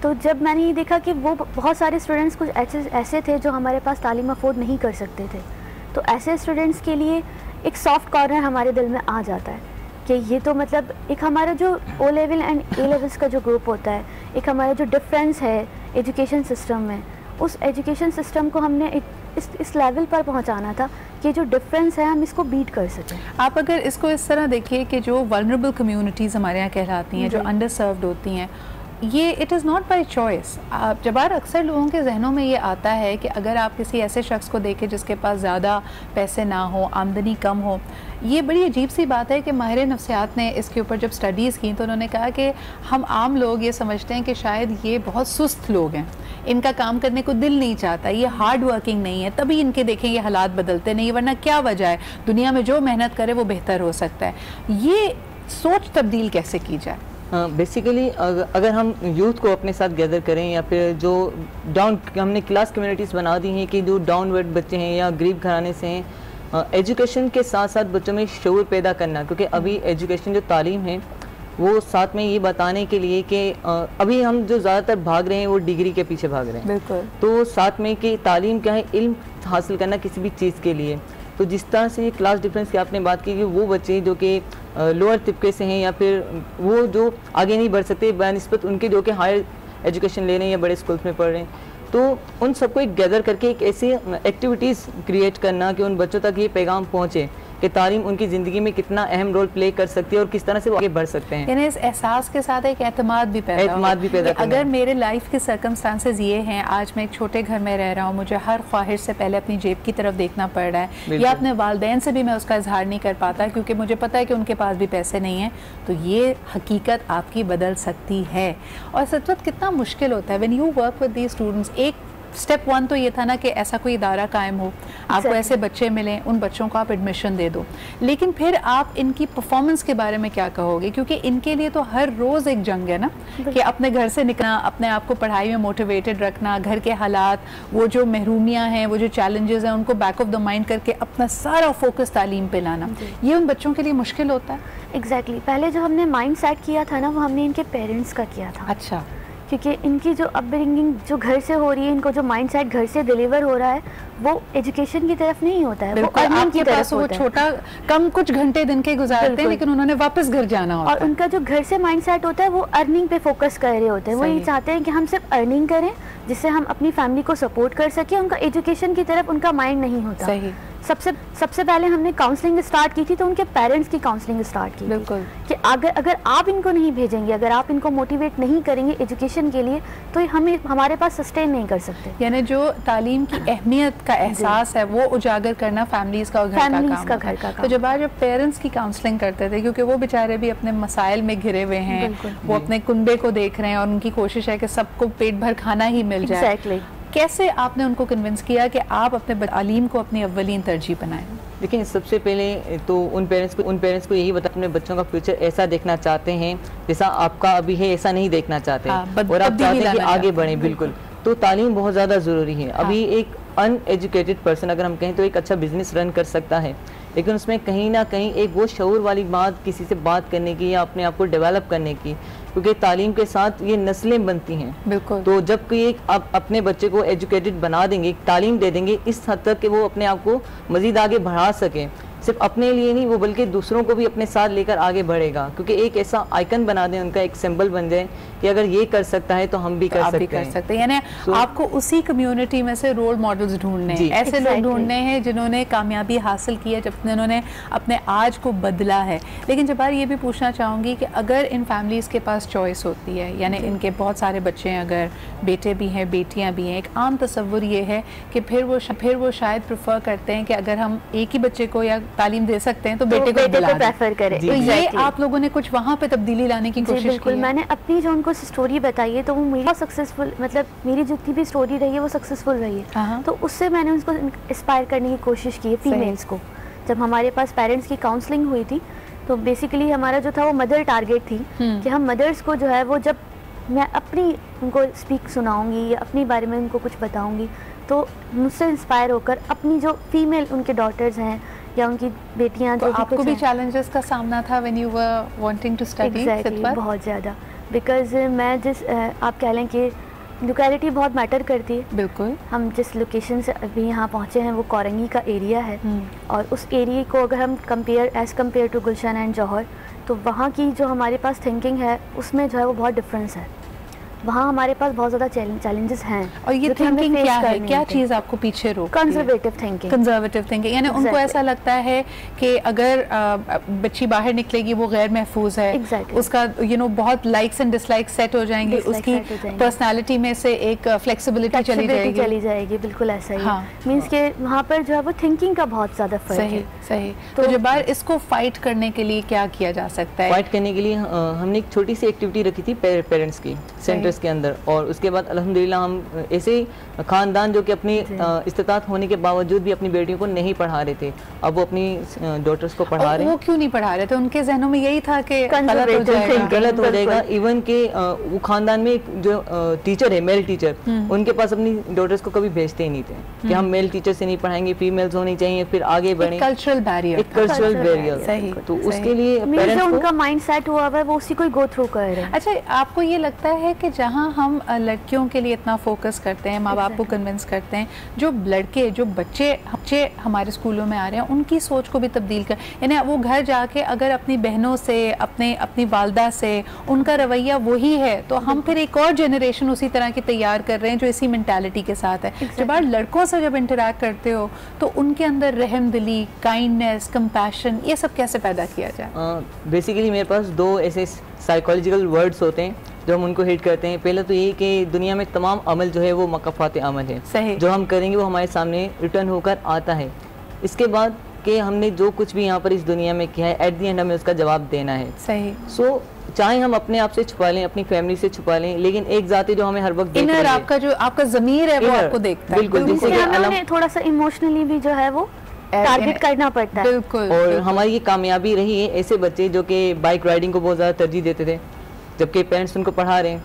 तो जब मैंने ये देखा कि वो बहुत सारे स्टूडेंट्स कुछ ऐसे थे जो हमारे पास तालीम अफोर्ड नहीं कर सकते थे, तो ऐसे स्टूडेंट्स के लिए एक सॉफ्ट कॉर्नर हमारे दिल में आ जाता है कि ये तो मतलब एक हमारा जो O level and A levels का जो ग्रुप होता है, एक हमारा जो डिफरेंस है एजुकेशन सिस्टम में, उस एजुकेशन सिस्टम को हमने इस लेवल पर पहुंचाना था कि जो डिफरेंस है हम इसको बीट कर सकें। आप अगर इसको इस तरह देखिए कि जो वल्नरेबल कम्युनिटीज़ हमारे यहाँ कहलाती हैं, जो अंडर सर्व्ड होती हैं, ये it is not by choice. जबार, अक्सर लोगों के जहनों में ये आता है कि अगर आप किसी ऐसे शख्स को देखें जिसके पास ज़्यादा पैसे ना हो, आमदनी कम हो, ये बड़ी अजीब सी बात है कि माहिर नफ्सियात ने इसके ऊपर जब स्टडीज़ की तो उन्होंने कहा कि हम आम लोग ये समझते हैं कि शायद ये बहुत सुस्त लोग हैं, इनका काम करने को दिल नहीं चाहता, ये हार्ड वर्किंग नहीं है, तभी इनके देखें ये हालात बदलते नहीं, वरना क्या वजह है, दुनिया में जो मेहनत करे वो बेहतर हो सकता है। ये सोच तब्दील कैसे की जाए? बेसिकली अगर हम यूथ को अपने साथ गैदर करें या फिर जो हमने क्लास कम्युनिटीज़ बना दी हैं कि जो डाउनवर्ड बच्चे हैं या गरीब घराने से हैं, एजुकेशन के साथ साथ बच्चों में शऊर पैदा करना, क्योंकि अभी एजुकेशन जो तालीम है वो साथ में ये बताने के लिए कि अभी हम जो ज़्यादातर भाग रहे हैं वो डिग्री के पीछे भाग रहे हैं। बिल्कुल। तो साथ में कि तालीम क्या है, इल्म हासिल करना किसी भी चीज़ के लिए। तो जिस तरह से ये क्लास डिफरेंस की आपने बात की कि वो बच्चे जो कि लोअर तबके से हैं या फिर वो जो आगे नहीं बढ़ सकते बनिस्बत उनके जो कि हायर एजुकेशन ले रहे हैं या बड़े स्कूल्स में पढ़ रहे हैं, तो उन सबको एक गैदर करके एक ऐसी एक्टिविटीज़ क्रिएट करना कि उन बच्चों तक ये पैगाम पहुँचे कि तालीम उनकी ज़िंदगी में कितना अहम रोल प्ले कर सकती है और किस तरह से वो आगे बढ़ सकते हैं। यानी इस एहसास के साथ एक एतमाद भी पैदा अगर मेरे लाइफ के सर्कमस्टांसेस ये हैं, आज मैं एक छोटे घर में रह रहा हूँ, मुझे हर ख्वाहिश से पहले अपनी जेब की तरफ देखना पड़ रहा है, या अपने वालिदैन से भी मैं उसका इजहार नहीं कर पाता क्योंकि मुझे पता है कि उनके पास भी पैसे नहीं हैं, तो ये हकीकत आपकी बदल सकती है। और सचमुच कितना मुश्किल होता है when you work with these students. एक स्टेप 1 तो ये था ना कि ऐसा कोई इदारा कायम हो, आपको ऐसे बच्चे मिलें, उन बच्चों को आप एडमिशन दे दो, लेकिन फिर आप इनकी परफॉर्मेंस के बारे में क्या कहोगे? क्योंकि इनके लिए तो हर रोज़ एक जंग है ना, कि अपने घर से निकलना, अपने आप को पढ़ाई में मोटिवेटेड रखना, घर के हालात, वो जो महरूमियाँ हैं, वो जो चैलेंजेस हैं, उनको बैक ऑफ द माइंड करके अपना सारा फोकस तालीम पे लाना, ये उन बच्चों के लिए मुश्किल होता है। एग्जैक्टली। पहले जो हमने माइंड सेट किया था ना, वो हमने इनके पेरेंट्स का किया था। अच्छा। क्योंकि इनकी जो अपब्रिंगिंग जो घर से हो रही है, इनको जो माइंडसेट घर से डिलीवर हो रहा है वो एजुकेशन की तरफ नहीं होता है, वो अर्निंग की तरफ होता है। छोटा कम कुछ घंटे दिन के गुजारते हैं, लेकिन उन्होंने वापस घर जाना होता है। और उनका जो घर से माइंडसेट होता है वो अर्निंग पे फोकस कर रहे होते हैं। वो ये चाहते हैं कि हम सिर्फ अर्निंग करें जिससे हम अपनी फैमिली को सपोर्ट कर सकें, उनका एजुकेशन की तरफ उनका माइंड नहीं होता। सही। सबसे पहले हमने काउंसलिंग स्टार्ट की थी तो उनके पेरेंट्स की काउंसलिंग स्टार्ट की। बिल्कुल। कि अगर आप इनको नहीं भेजेंगे, अगर आप इनको मोटिवेट नहीं करेंगे एजुकेशन के लिए, तो हमारे पास सस्टेन नहीं कर सकते। यानी जो तालीम की अहमियत का एहसास है वो उजागर करना फैमिलीज का और घर का काम। तो जब पेरेंट्स की काउंसलिंग करते थे, क्योंकि वो बेचारे भी अपने मसाइल में घिरे हुए हैं, वो अपने कुनबे को देख रहे हैं और उनकी कोशिश है कि सबको पेट भर खाना ही मिल जाए। कैसे आपने उनको कन्विंस किया कि आप अपने तालीम को अपनी अव्वलीन तरजीह बनाएं? देखिए, सबसे पहले तो उन पेरेंट्स को यही बता, अपने बच्चों का फ्यूचर ऐसा देखना चाहते हैं जैसा आपका अभी है, ऐसा नहीं देखना चाहते और आप चाहते हैं कि आगे बढ़ें। बिल्कुल। तो तालीम बहुत ज़्यादा ज़रूरी है। अभी एक अनएजुकेटेड पर्सन अगर हम कहें तो एक अच्छा बिजनेस रन कर सकता है, लेकिन उसमें कहीं ना कहीं एक वो शऊर वाली बात, किसी से बात करने की या अपने आप को डेवलप करने की, क्योंकि तालीम के साथ ये नस्लें बनती हैं। बिल्कुल। तो जब कि आप अपने बच्चे को एजुकेटेड बना देंगे, तालीम दे देंगे इस हद तक कि वो अपने आप को मज़ीद आगे बढ़ा सकें, सिर्फ अपने लिए नहीं वो बल्कि दूसरों को भी अपने साथ लेकर आगे बढ़ेगा, क्योंकि एक ऐसा आइकन बना दें, उनका एक सिंबल बन जाए कि अगर ये कर सकता है तो हम भी कर सकते हैं। यानी आपको उसी कम्युनिटी में से रोल मॉडल्स ढूंढने हैं, ऐसे लोग ढूंढने हैं जिन्होंने कामयाबी हासिल की है, जिन्होंने अपने आज को बदला है। लेकिन जबार ये भी पूछना चाहूँगी कि अगर इन फैमिलीज़ के पास चॉइस होती है, यानी इनके बहुत सारे बच्चे हैं, अगर बेटे भी हैं बेटियाँ भी हैं, एक आम तस्वुर ये है कि फिर वो शायद प्रेफर करते हैं कि अगर हम एक ही बच्चे को या तालीम दे सकते हैं तो बेटे को प्रेफर करें। तो ये आप लोगों ने कुछ वहाँ पे तब्दीली लाने की कोशिश की है? मैंने अपनी जो उनको स्टोरी बताई है तो वो मेरी सक्सेसफुल, मतलब मेरी जितनी भी स्टोरी रही है वो सक्सेसफुल रही है, तो उससे मैंने उनको इंस्पायर करने की कोशिश की है फीमेल्स को। जब हमारे पास पेरेंट्स की काउंसलिंग हुई थी तो बेसिकली हमारा जो था वो मदर टारगेट थी कि हम मदर्स को जो है वो जब मैं अपनी उनको स्पीक सुनाऊंगी या अपने बारे में उनको कुछ बताऊंगी तो मुझसे इंस्पायर होकर अपनी जो फीमेल उनके डॉटर्स हैं या उनकी बेटियां, तो आपको भी चैलेंजेस का सामना था when you were wanting to study? Exactly, बहुत ज़्यादा, बिकॉज मैं जिस आप कह लें कि लोकेलिटी बहुत मैटर करती है। बिल्कुल। हम जिस लोकेशन से अभी यहाँ पहुँचे हैं वो कोरंगी का एरिया है, और उस एरिया को अगर हम कंपेयर टू गुलशन एंड जौहर, तो वहाँ की जो हमारे पास थिंकिंग है उसमें जो है वो बहुत डिफरेंस है। वहाँ हमारे पास बहुत ज़्यादा चैलेंजेस हैं। और ये थिंकिंग क्या है, क्या चीज़ आपको पीछे रोकती है? कंजर्वेटिव थिंकिंग, यानी उनको ऐसा लगता है कि अगर बच्ची बाहर निकलेगी वो गैर महफूज है, उसका बहुत लाइक्स एंड डिसलाइक्स सेट हो जाएंगी, उसकी पर्सनालिटी में से एक फ्लेक्सिबिलिटी चली जाएगी। बिल्कुल ऐसा ही मीन्स के वहाँ पर जो है वो थिंकिंग का बहुत ज़्यादा फर्क है। सही। तो जबार इसको फाइट करने के लिए क्या किया जा सकता है? फाइट करने के लिए हमने एक छोटी सी एक्टिविटी रखी थी पेरेंट्स की सेंटर्स के अंदर, और उसके बाद अल्हम्दुलिल्लाह हम ऐसे खानदान जो कि अपनी इस्तिताअत होने के बावजूद भी अपनी बेटियों को नहीं पढ़ा रहे थे, अब वो अपनी डॉटर्स को पढ़ा रहे हैं। वो क्यों नहीं पढ़ा रहे थे? उनके जहनों में यही था कि गलत हो जाएगा। इवन के वो खानदान में जो टीचर है, मेल टीचर, उनके पास अपनी डॉटर्स को कभी भेजते ही नहीं थे कि हम मेल टीचर से नहीं पढ़ाएंगे, फीमेल्स होनी चाहिए, फिर आगे बढ़े। Cultural barrier. सही। तो उसके लिए पेरेंट्स को उनका माइंड सेट हुआ है, वो उसी को गो थ्रू कर रहे हैं। अच्छा, आपको ये लगता है कि जहाँ हम लड़कियों के लिए इतना फोकस करते हैं, माँ बाप को कन्विंस करते हैं, जो लड़के जो बच्चे हमारे स्कूलों में आ रहे हैं उनकी सोच को भी तब्दील कर, यानी वो घर जाके अगर अपनी बहनों से, अपनी वालदा से उनका रवैया वही है, तो हम फिर एक और जनरेशन उसी तरह की तैयार कर रहे हैं जो इसी मेंटालिटी के साथ है। जब आप लड़कों से जब इंटरेक्ट करते हो तो उनके अंदर रहमदिली, काइंडनेस, कंपैशन, ये सब कैसे पैदा किया जाए? बेसिकली मेरे पास दो ऐसे साइकोलॉजिकल वर्ड्स होते हैं जो हम उनको हिट करते हैं। पहले तो ये कि दुनिया में तमाम अमल जो है वो मकफ़ात अमल है, सही। जो हम करेंगे वो हमारे सामने रिटर्न होकर आता है। इसके बाद कि हमने जो कुछ भी यहाँ पर इस दुनिया में किया है, एट दी एंड हमें उसका जवाब देना है, सही। सो चाहे हम अपने आप से छुपा लें, अपनी फैमिली से छुपा लें, लेकिन एक ज़ात है जो हमें हर वक्त इनर, आपका ज़मीर है वो आपको देखता है। बिल्कुल, थोड़ा सा इमोशनली भी जो है वो टारगेट करना पड़ता है। बिल्कुल। और हमारी ये कामयाबी रही है ऐसे बच्चे जो कि बाइक राइडिंग को बहुत ज़्यादा तरजीह देते थे, जबकि पेरेंट्स उनको पढ़ा रहे हैं।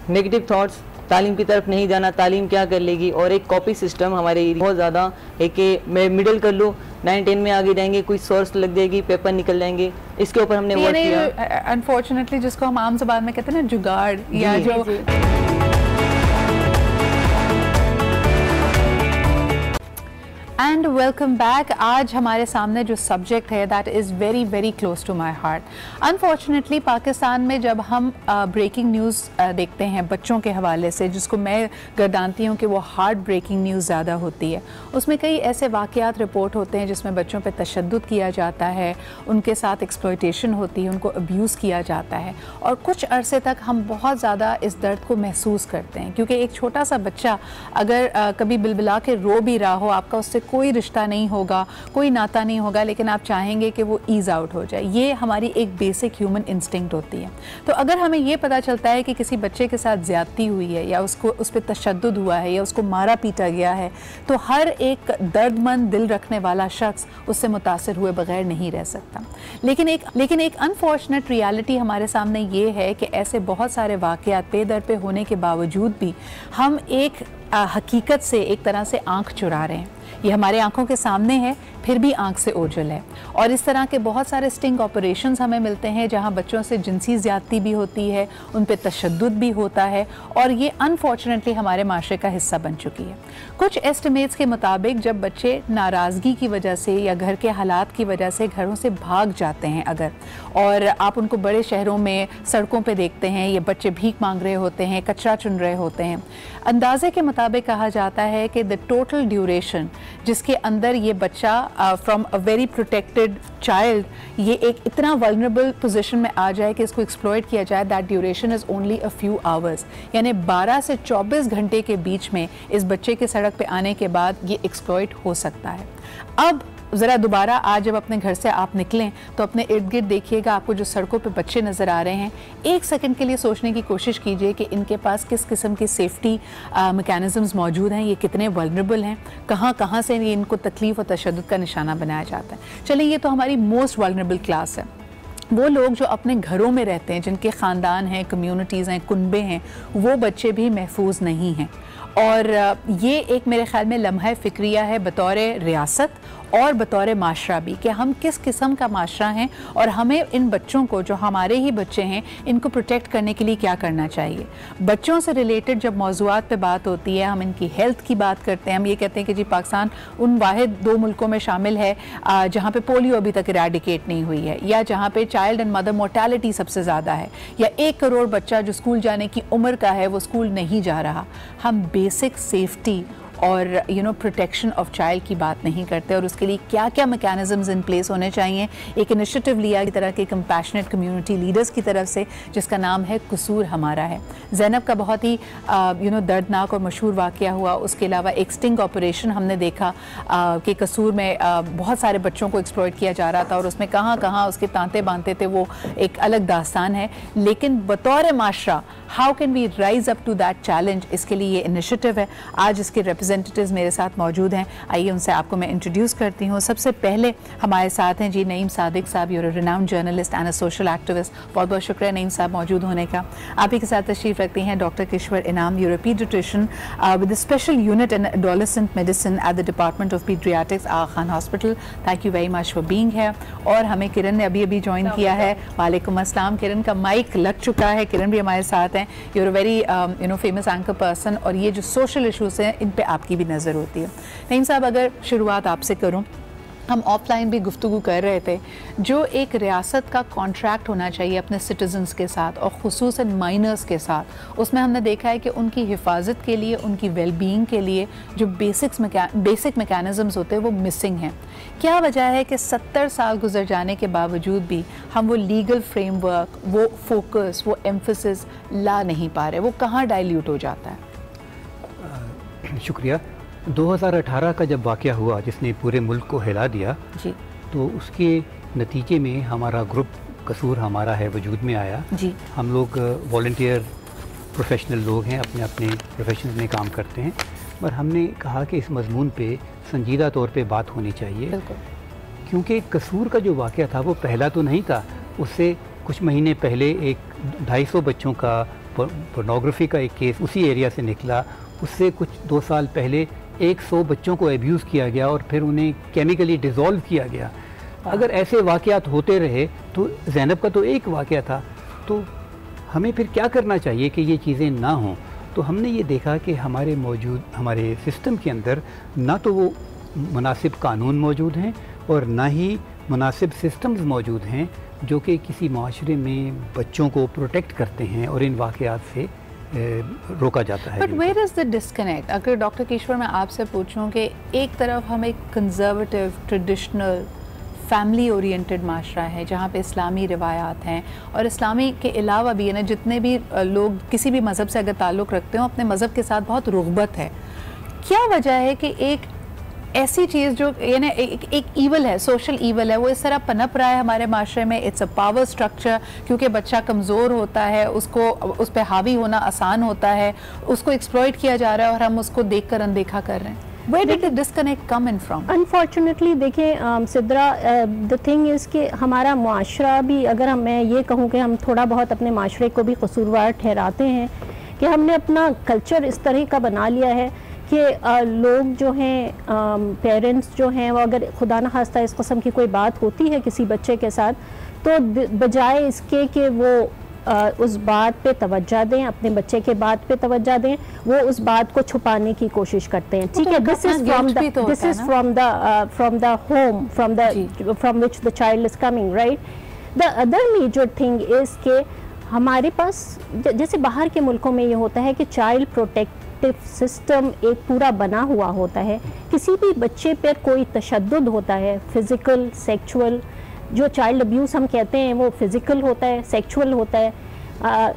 नेगेटिव थॉट्स, तालीम की तरफ नहीं जाना, तालीम क्या कर लेगी, और एक कॉपी सिस्टम हमारे बहुत ज़्यादा है कि मैं मिडिल कर लूँ, 9-10 में आगे जाएंगे, कोई सोर्स लग जाएगी, पेपर निकल जाएंगे, इसके ऊपर हमने वर्क किया। अनफॉर्चुनेटली जिसको हम आम ज़बान में कहते हैं ना जुगाड़, या जो एंड वेलकम बैक। आज हमारे सामने जो सब्जेक्ट है that is very very close to my heart. Unfortunately Pakistan में जब हम ब्रेकिंग न्यूज़ देखते हैं बच्चों के हवाले से, जिसको मैं गर्दानती हूँ कि वो हार्ट ब्रेकिंग न्यूज़ ज़्यादा होती है, उसमें कई ऐसे वाक़यात रिपोर्ट होते हैं जिसमें बच्चों पे तशद्दुद किया जाता है, उनके साथ एक्सप्लॉयटेशन होती है, उनको अब्यूज़ किया जाता है, और कुछ अरसे तक हम बहुत ज़्यादा इस दर्द को महसूस करते हैं, क्योंकि एक छोटा सा बच्चा अगर कभी बिलबिला के रो भी रहा हो, आपका उससे कोई रिश्ता नहीं होगा, कोई नाता नहीं होगा, लेकिन आप चाहेंगे कि वो ईज़ आउट हो जाए। ये हमारी एक बेसिक ह्यूमन इंस्टिंक्ट होती है। तो अगर हमें ये पता चलता है कि किसी बच्चे के साथ ज़्यादती हुई है, या उस पर तशद्दुद हुआ है, या उसको मारा पीटा गया है, तो हर एक दर्दमंद दिल रखने वाला शख्स उससे मुतासिर हुए बगैर नहीं रह सकता। लेकिन एक अनफॉर्चुनेट रियलिटी हमारे सामने ये है कि ऐसे बहुत सारे वाक़यात पे दर पे होने के बावजूद भी हम एक हकीकत से एक तरह से आंख चुरा रहे हैं। ये हमारे आंखों के सामने है, फिर भी आंख से ओझल है। और इस तरह के बहुत सारे स्टिंग ऑपरेशंस हमें मिलते हैं जहां बच्चों से जिनसी ज़्यादती भी होती है, उन पे तशद्दुद भी होता है, और ये अनफॉर्चुनेटली हमारे माशरे का हिस्सा बन चुकी है। कुछ एस्टिमेट्स के मुताबिक जब बच्चे नाराज़गी की वजह से या घर के हालात की वजह से घरों से भाग जाते हैं अगर, और आप उनको बड़े शहरों में सड़कों पे देखते हैं, ये बच्चे भीख मांग रहे होते हैं, कचरा चुन रहे होते हैं, अंदाजे के मुताबिक कहा जाता है कि द टोटल ड्यूरेशन जिसके अंदर ये बच्चा from a very protected child ये एक इतना वल्नरेबल पोजीशन में आ जाए कि इसको एक्सप्लॉइट किया जाए, that duration is only a few hours, यानी 12 से 24 घंटे के बीच में इस बच्चे के सड़क पे आने के बाद ये एक्सप्लॉइट हो सकता है। अब ज़रा दोबारा आज जब अपने घर से आप निकलें तो अपने इर्द गिर्द देखिएगा, आपको जो सड़कों पे बच्चे नज़र आ रहे हैं, एक सेकंड के लिए सोचने की कोशिश कीजिए कि इनके पास किस किस्म की सेफ्टी मैकेनिज़म्स मौजूद हैं, ये कितने वल्नरेबल हैं, कहाँ कहाँ से ये इनको तकलीफ़ और तशद्दुद का निशाना बनाया जाता है। चलिए, ये तो हमारी मोस्ट वल्नरेबल क्लास है। वो लोग जो अपने घरों में रहते हैं, जिनके ख़ानदान हैं, कम्यूनिटीज़ हैं, कुनबे हैं, वो बच्चे भी महफूज नहीं हैं। और ये एक मेरे ख़्याल में लम्हा फ़िक्रिया है बतौर रियासत और बतौर माशरा भी, कि हम किस किस्म का माशरा हैं और हमें इन बच्चों को, जो हमारे ही बच्चे हैं, इनको प्रोटेक्ट करने के लिए क्या करना चाहिए। बच्चों से रिलेटेड जब मौज़ूआत पे बात होती है, हम इनकी हेल्थ की बात करते हैं, हम ये कहते हैं कि जी पाकिस्तान उन वाहिद 2 मुल्कों में शामिल है जहाँ पे पोलियो अभी तक इरेडिकेट नहीं हुई है, या जहाँ पे चाइल्ड एंड मदर मोर्टेलिटी सबसे ज़्यादा है, या 1 करोड़ बच्चा जो स्कूल जाने की उम्र का है वो स्कूल नहीं जा रहा। हम बेसिक सेफ्टी और प्रोटेक्शन ऑफ चाइल्ड की बात नहीं करते, और उसके लिए क्या क्या मैकेनिज़म्स इन प्लेस होने चाहिए। एक इनिशिएटिव लिया की तरह के कंपैशनेट कम्युनिटी लीडर्स की तरफ से, जिसका नाम है कसूर हमारा है। ज़ैनब का बहुत ही दर्दनाक और मशहूर वाक़या हुआ। उसके अलावा एक स्टिंग ऑपरेशन हमने देखा कि कसूर में बहुत सारे बच्चों को एक्सप्लॉइट किया जा रहा था, और उसमें कहाँ कहाँ उसके तांते बांधते थे, वो एक अलग दास्तान है। लेकिन बतौर माशरा how can we rise up to that challenge, इसके लिए ये इनिशिएटिव है। आज इसके रिप्रेजेंटेटिव्स मेरे साथ मौजूद हैं, आइए उनसे आपको मैं इंट्रोड्यूस करती हूँ। सबसे पहले हमारे साथ हैं जी नईम सादिक साहब, you're renowned journalist and a social activist. बहुत बहुत शुक्रिया नईम साहब मौजूद होने का। आप ही के साथ तशरीफ़ रखती हैं doctor Kishwar Inam, you're paediatrician with special unit in adolescent medicine at the department of paediatrics, Aga Khan hospital. Thank you very much for being here. और हमें किरण ने अभी अभी ज्वाइन किया है। वालेकुम अस्सलाम। किरण का माइक लग चुका है, किरण भी हमारे साथ हैं। You're a very famous anchor person, और ये जो सोशल इशूज़ हैं इन पे आपकी भी नज़र होती है। नईम साहब, अगर शुरुआत आपसे करूं, हम ऑफलाइन भी गुफ्तगू कर रहे थे, जो एक रियासत का कॉन्ट्रैक्ट होना चाहिए अपने सिटीजन्स के साथ और ख़ुसूसन माइनर्स के साथ, उसमें हमने देखा है कि उनकी हिफाजत के लिए, उनकी वेलबींग के लिए जो बेसिक मैकेनिज़म्स होते हैं वो मिसिंग हैं। क्या वजह है कि 70 साल गुजर जाने के बावजूद भी हम वो लीगल फ्रेमवर्क, वो फोकस, वो एम्फसिस ला नहीं पा रहे? वो कहाँ डाइल्यूट हो जाता है? शुक्रिया। 2018 का जब वाक़या हुआ जिसने पूरे मुल्क को हिला दिया जी, तो उसके नतीजे में हमारा ग्रुप कसूर हमारा है वजूद में आया जी। हम लोग वॉलंटियर प्रोफेशनल लोग हैं, अपने अपने प्रोफेशन में काम करते हैं, पर हमने कहा कि इस मजमून पे संजीदा तौर पे बात होनी चाहिए, क्योंकि कसूर का जो वाक़या था वो पहला तो नहीं था। उससे कुछ महीने पहले एक 250 बच्चों का पोर्नोग्राफी का एक केस उसी एरिया से निकला। उससे कुछ 2 साल पहले 100 बच्चों को एब्यूज़ किया गया और फिर उन्हें केमिकली डिज़ोल्व किया गया। अगर ऐसे वाक़यात होते रहे तो ज़ैनब का तो एक वाक़या था, तो हमें फिर क्या करना चाहिए कि ये चीज़ें ना हों। तो हमने ये देखा कि हमारे सिस्टम के अंदर ना तो वो मुनासिब कानून मौजूद हैं और ना ही मुनासिब सिस्टम्स मौजूद हैं जो कि किसी माशरे में बच्चों को प्रोटेक्ट करते हैं और इन वाक़यात से रोका जाता है। But where is the disconnect? अगर डॉक्टर किश्वर मैं आपसे पूछूं कि एक तरफ हम एक कंजर्वेटिव, ट्रेडिशनल, फैमिली ओरिएंटेड माशरा है जहाँ पे इस्लामी रिवायात हैं, और इस्लामी के अलावा भी है ना, जितने भी लोग किसी भी मज़हब से अगर ताल्लुक़ रखते हो अपने मज़हब के साथ बहुत रुग़बत है। क्या वजह है कि एक ऐसी चीज़ जो यानी एक ईवल है, सोशल ईवल है, वो इस तरह पनप रहा है हमारे माशरे में? इट्स अ पावर स्ट्रक्चर, क्योंकि बच्चा कमज़ोर होता है, उसको उस पर हावी होना आसान होता है, उसको एक्सप्लॉइट किया जा रहा है और हम उसको देख कर अनदेखा कर रहे हैं। Where did the disconnect come in from? Unfortunately, देखिए सिद्रा, the thing is कि हमारा माशरा भी, अगर मैं ये कहूँ कि हम थोड़ा बहुत अपने माशरे को भी कसूरवार ठहराते हैं कि हमने अपना कल्चर इस तरह का बना लिया है कि लोग जो हैं पेरेंट्स जो हैं वो अगर खुदा न खास्ता इस किस्म की कोई बात होती है किसी बच्चे के साथ, तो बजाय इसके कि वो उस बात पे तवज्जो दें, अपने बच्चे के बात पे तवज्जो दें, वो उस बात को छुपाने की कोशिश करते हैं। ठीक है, this is from the home, from which the child is coming, right. The other major thing is के हमारे पास जैसे बाहर के मुल्कों में ये होता है कि चाइल्ड प्रोटेक्टिव सिस्टम एक पूरा बना हुआ होता है। किसी भी बच्चे पर कोई तशद्दुद होता है, फिजिकल, सेक्सुअल, जो चाइल्ड अब्यूज़ हम कहते हैं वो फिज़िकल होता है, सेक्सुअल होता है,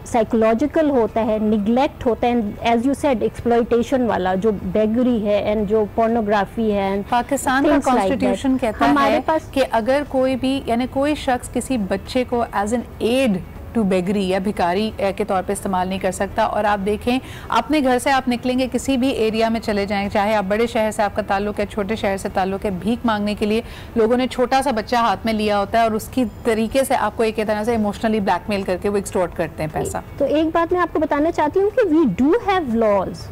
साइकोलॉजिकल होता है, निगलेक्ट होता है, एज यू सेड एक्सप्लॉयटेशन वाला जो बेगरी है एंड जो पोर्नोग्राफी है। पाकिस्तान का कॉन्स्टिट्यूशन कहता है पास कि अगर कोई भी यानी कोई शख्स किसी बच्चे को as an aid to beggary या भिखारी के तौर पे इस्तेमाल नहीं कर सकता। और आप देखें, अपने घर से आप निकलेंगे, किसी भी एरिया में चले जाएं, चाहे आप बड़े शहर से आपका ताल्लुक है, छोटे शहर से ताल्लुक है, भीख मांगने के लिए लोगों ने छोटा सा बच्चा हाथ में लिया होता है और उसकी तरीके से आपको एक तरह से इमोशनली ब्लैकमेल करके वो एक्सटॉर्ट करते हैं पैसा। तो एक बात मैं आपको बताना चाहती हूँ कि we do have laws,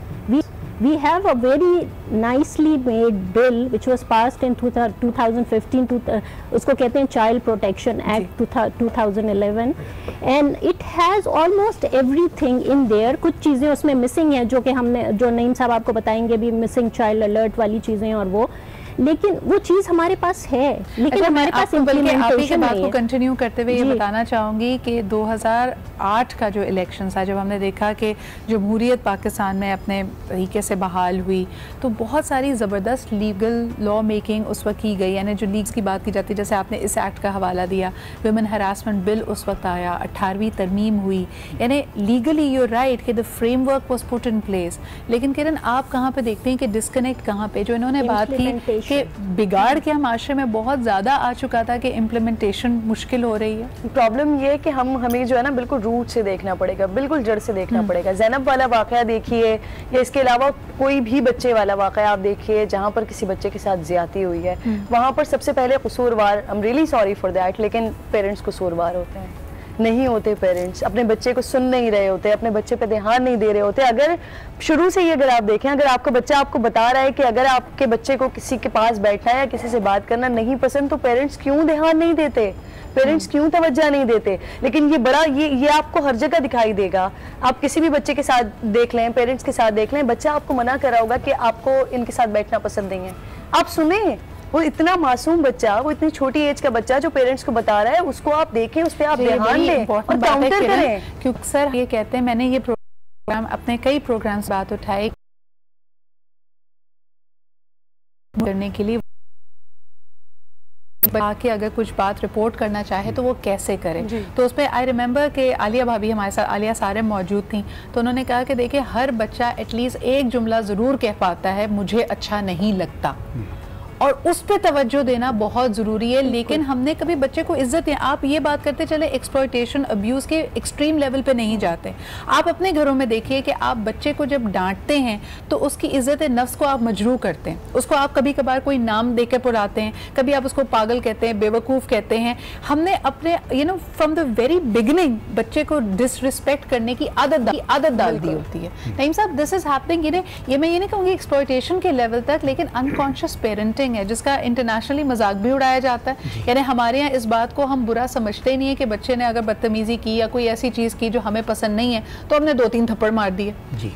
we have a very nicely made bill which was passed in 2015 उसको कहते हैं Child Protection Act 2011 and it has almost everything in there। कुछ चीज़ें उसमें मिसिंग हैं जो कि हमने, जो नईम साहब आपको बताएंगे भी, मिसिंग चाइल्ड अलर्ट वाली चीज़ें और वो, लेकिन वो चीज़ हमारे पास है, लेकिन हमारे पास इम्प्लीमेंटेशन नहीं है। बात को कंटिन्यू करते हुए ये बताना चाहूँगी कि 2008 का जो इलेक्शन था, जब हमने देखा कि जमहूरियत पाकिस्तान में अपने तरीके से बहाल हुई, तो बहुत सारी ज़बरदस्त लीगल लॉ मेकिंग उस वक्त की गई। यानी जो लीग्स की बात की जाती है, जैसे आपने इस एक्ट का हवाला दिया, वुमेन हरासमेंट बिल उस वक्त आया, 18वीं तरमीम हुई, यानी लीगली यू राइट कि the framework was put in place. लेकिन किरण, आप कहाँ पे देखते हैं कि डिस्कनेक्ट कहाँ पे, जो इन्होंने बात की कि बिगाड़ के माशरे में बहुत ज़्यादा आ चुका था कि इम्प्लीमेंटेशन मुश्किल हो रही है। प्रॉब्लम ये है कि हमें जो है ना बिल्कुल रूट से देखना पड़ेगा, बिल्कुल जड़ से देखना पड़ेगा। ज़ैनब वाला वाक़या देखिए, या इसके अलावा कोई भी बच्चे वाला वाक़या आप देखिए जहाँ पर किसी बच्चे के साथ ज़्यादती हुई है, वहाँ पर सबसे पहले कसूरवार, I am really sorry for that, लेकिन पेरेंट्स कसूरवार होते हैं, नहीं होते। पेरेंट्स अपने बच्चे को सुन नहीं रहे होते, अपने बच्चे पे ध्यान नहीं दे रहे होते। अगर शुरू से ही अगर आप देखें, अगर आपका बच्चा आपको बता रहा है कि अगर आपके बच्चे को किसी के पास बैठना है या किसी से बात करना नहीं पसंद, तो पेरेंट्स क्यों ध्यान नहीं देते, पेरेंट्स क्यों तवज्जो नहीं देते। लेकिन ये बड़ा ये आपको हर जगह दिखाई देगा। आप किसी भी बच्चे के साथ देख लें, पेरेंट्स के साथ देख लें, बच्चा आपको मना कर रहा होगा कि आपको इनके साथ बैठना पसंद नहीं है। आप सुने, वो इतना मासूम बच्चा, वो इतनी छोटी एज का बच्चा जो पेरेंट्स को बता रहा है, उसको आप देखें, उस पर आप ध्यान दें और काउंटर करें। क्योंकि सर ये कहते हैं, मैंने ये प्रोग्राम अपने कई प्रोग्राम्स बात उठाई करने के लिए कि अगर कुछ बात रिपोर्ट करना चाहे तो वो कैसे करें। तो उसमें आई रिमेंबर कि आलिया भाभी हमारे साथ, आलिया सारे मौजूद थी, तो उन्होंने कहा कि देखिए हर बच्चा एटलीस्ट एक जुमला ज़रूर कह पाता है, मुझे अच्छा नहीं लगता, और उस पे तवज्जो देना बहुत ज़रूरी है। लेकिन हमने कभी बच्चे को इज्जत नहीं, आप ये बात करते चले एक्सप्लॉयटेशन अब्यूज़ के एक्सट्रीम लेवल पे नहीं जाते। आप अपने घरों में देखिए कि आप बच्चे को जब डांटते हैं तो उसकी इज्जत नफ्स को आप मजरू करते हैं, उसको आप कभी कभार कोई नाम देकर पुराते हैं, कभी आप उसको पागल कहते हैं, बेवकूफ़ कहते हैं। हमने अपने फ्रॉम द वेरी बिगिनिंग बच्चे को डिसरिस्पेक्ट करने की आदत डाल दी होती है। नईम साहब, दिस इज हैपनिंग, ये मैं ये नहीं कहूँगी एक्सप्लॉयटेशन के लेवल तक, लेकिन अनकॉन्शियस पेरेंटिंग है जिसका इंटरनेशनली मजाक भी उड़ाया जाता है। यानी हमारे यहाँ इस बात को हम बुरा समझते ही नहीं है कि बच्चे ने अगर बदतमीजी की या कोई ऐसी चीज की जो हमें पसंद नहीं है तो हमने 2-3 थप्पड़ मार दिए।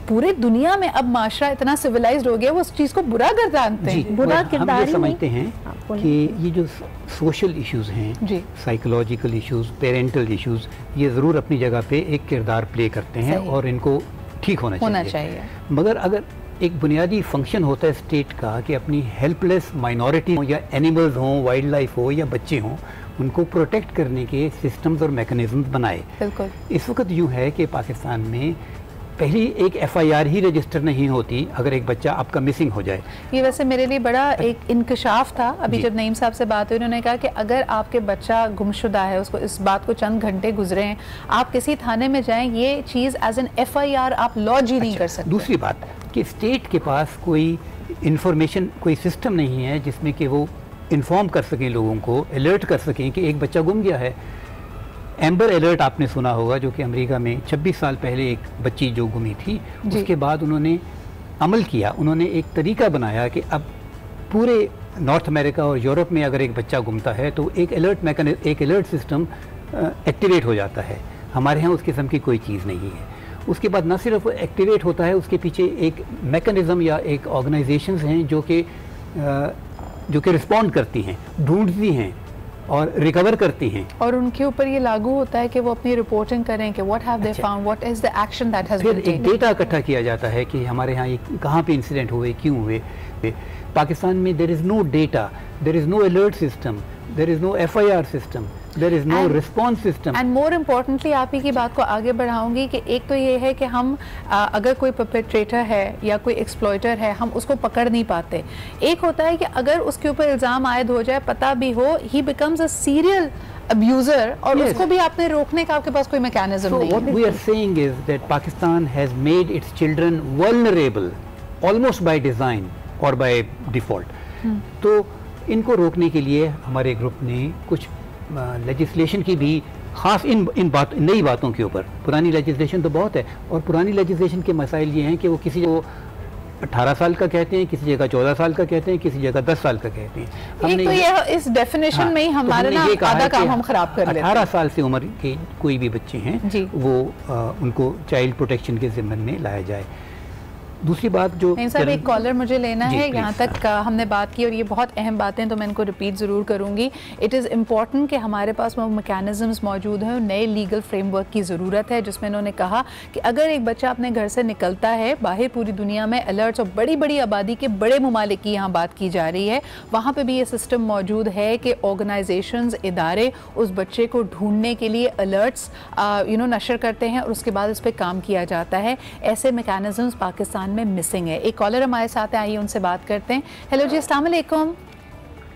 पूरी दुनिया में अब माशरा इतना सिविलाइज्ड हो गया, वो उस चीज को बुरा गर्दानते हैं। बुरा किरदार हम ये समझते हैं कि ये जो सोशल इश्यूज हैं, साइकोलॉजिकल इश्यूज, पेरेंटल इश्यूज, ये जरूर अपनी जगह पे एक किरदार प्ले करते हैं और इनको ठीक होना चाहिए। मगर अगर एक बुनियादी फंक्शन होता है स्टेट का कि अपनी हेल्पलेस माइनॉरिटी हो या एनिमल्स हों, वाइल्ड लाइफ हो या बच्चे हों, उनको प्रोटेक्ट करने के सिस्टम्स और मैकेनिज्म बनाए। बिल्कुल। इस वक्त यूँ है कि पाकिस्तान में पहली एक FIR ही रजिस्टर नहीं होती अगर एक बच्चा आपका मिसिंग हो जाए। ये वैसे मेरे लिए बड़ा एक इंकशाफ था। अभी जब नईम साहब से बात हुई, उन्होंने कहा कि अगर आपके बच्चा गुमशुदा है, उसको इस बात को चंद घंटे गुजरे हैं, आप किसी थाने में जाएं, ये चीज़ एज एन FIR आप लॉन्च ही नहीं कर सकते। दूसरी बात कि स्टेट के पास कोई इंफॉर्मेशन, कोई सिस्टम नहीं है जिसमें कि वो इन्फॉर्म कर सकें, लोगों को अलर्ट कर सकें कि एक बच्चा गुम गया है। एम्बर अलर्ट आपने सुना होगा, जो कि अमेरिका में 26 साल पहले एक बच्ची जो गुमी थी, उसके बाद उन्होंने अमल किया, उन्होंने एक तरीका बनाया कि अब पूरे नॉर्थ अमेरिका और यूरोप में अगर एक बच्चा घूमता है तो एक अलर्ट सिस्टम एक्टिवेट हो जाता है। हमारे यहाँ उस किस्म की कोई चीज़ नहीं है। उसके बाद न सिर्फ एक्टिवेट होता है, उसके पीछे एक मैकेनिज़्म या एक ऑर्गेनाइजेशंस हैं जो कि रिस्पॉन्ड करती हैं, ढूंढती हैं और रिकवर करती हैं, और उनके ऊपर ये लागू होता है कि वो अपनी रिपोर्टिंग करें कि what have they found, what is the action that has been taken. फिर एक डेटा इकट्ठा किया जाता है कि हमारे यहाँ ये कहाँ पे इंसिडेंट हुए, क्यों हुए। पाकिस्तान में there is no data, there is no alert system, there is no FIR system, there is no response system. And more importantly आप ही की बात को आगे बढ़ाऊंगी कि एक तो ये है कि हम अगर कोई परपेट्रेटर है या कोई एक्सप्लॉइटर है, हम उसको पकड़ नहीं पाते। एक होता है कि अगर उसके ऊपर इल्ज़ाम आयद हो जाए, पता भी हो, ही बिकम्स अ सीरियल अब्यूजर, और उसको भी आपने रोकने का आपके पास कोई मैकेनिज्म नहीं है। What we are saying is that Pakistan has made its children vulnerable almost by design or by default. तो इनको रोकने के लिए हमारे ग्रुप ने कुछ लेजिस्लेशन की भी खास नई बातों के ऊपर, पुरानी लेजिस्लेशन तो बहुत है, और पुरानी लेजिस्लेशन के मसाइल ये हैं कि वो किसी को 18 साल का कहते हैं, किसी जगह 14 साल का कहते हैं, किसी जगह 10 साल का कहते हैं। हमने तो ये इस डेफिनेशन में ही हमारा ना आधा काम हम खराब कर लेते हैं। 18 साल से उम्र के कोई भी बच्चे हैं वो उनको चाइल्ड प्रोटेक्शन के ज़िम्मन में लाया जाए। दूसरी बात जो सर, एक कॉलर मुझे लेना है, यहाँ तक हमने बात की और ये बहुत अहम बातें तो मैं इनको रिपीट ज़रूर करूँगी। इट इज़ इम्पॉर्टेंट कि हमारे पास वो मैकेनिज़म्स मौजूद हैं, नए लीगल फ्रेमवर्क की ज़रूरत है, जिसमें इन्होंने कहा कि अगर एक बच्चा अपने घर से निकलता है बाहर, पूरी दुनिया में अलर्ट्स और बड़ी बड़ी आबादी के बड़े ममालिक की यहाँ बात की जा रही है, वहाँ पर भी ये सिस्टम मौजूद है कि ऑर्गेनाइजेशंस, इदारे उस बच्चे को ढूंढने के लिए अलर्ट्स नशर करते हैं और उसके बाद इस पर काम किया जाता है। ऐसे मैकेनिज़म्स पाकिस्तान में मिसिंग है। एक कॉलर हमारे साथ है, आइए उनसे बात करते हैं। हेलो जी, अस्सलाम वालेकुम।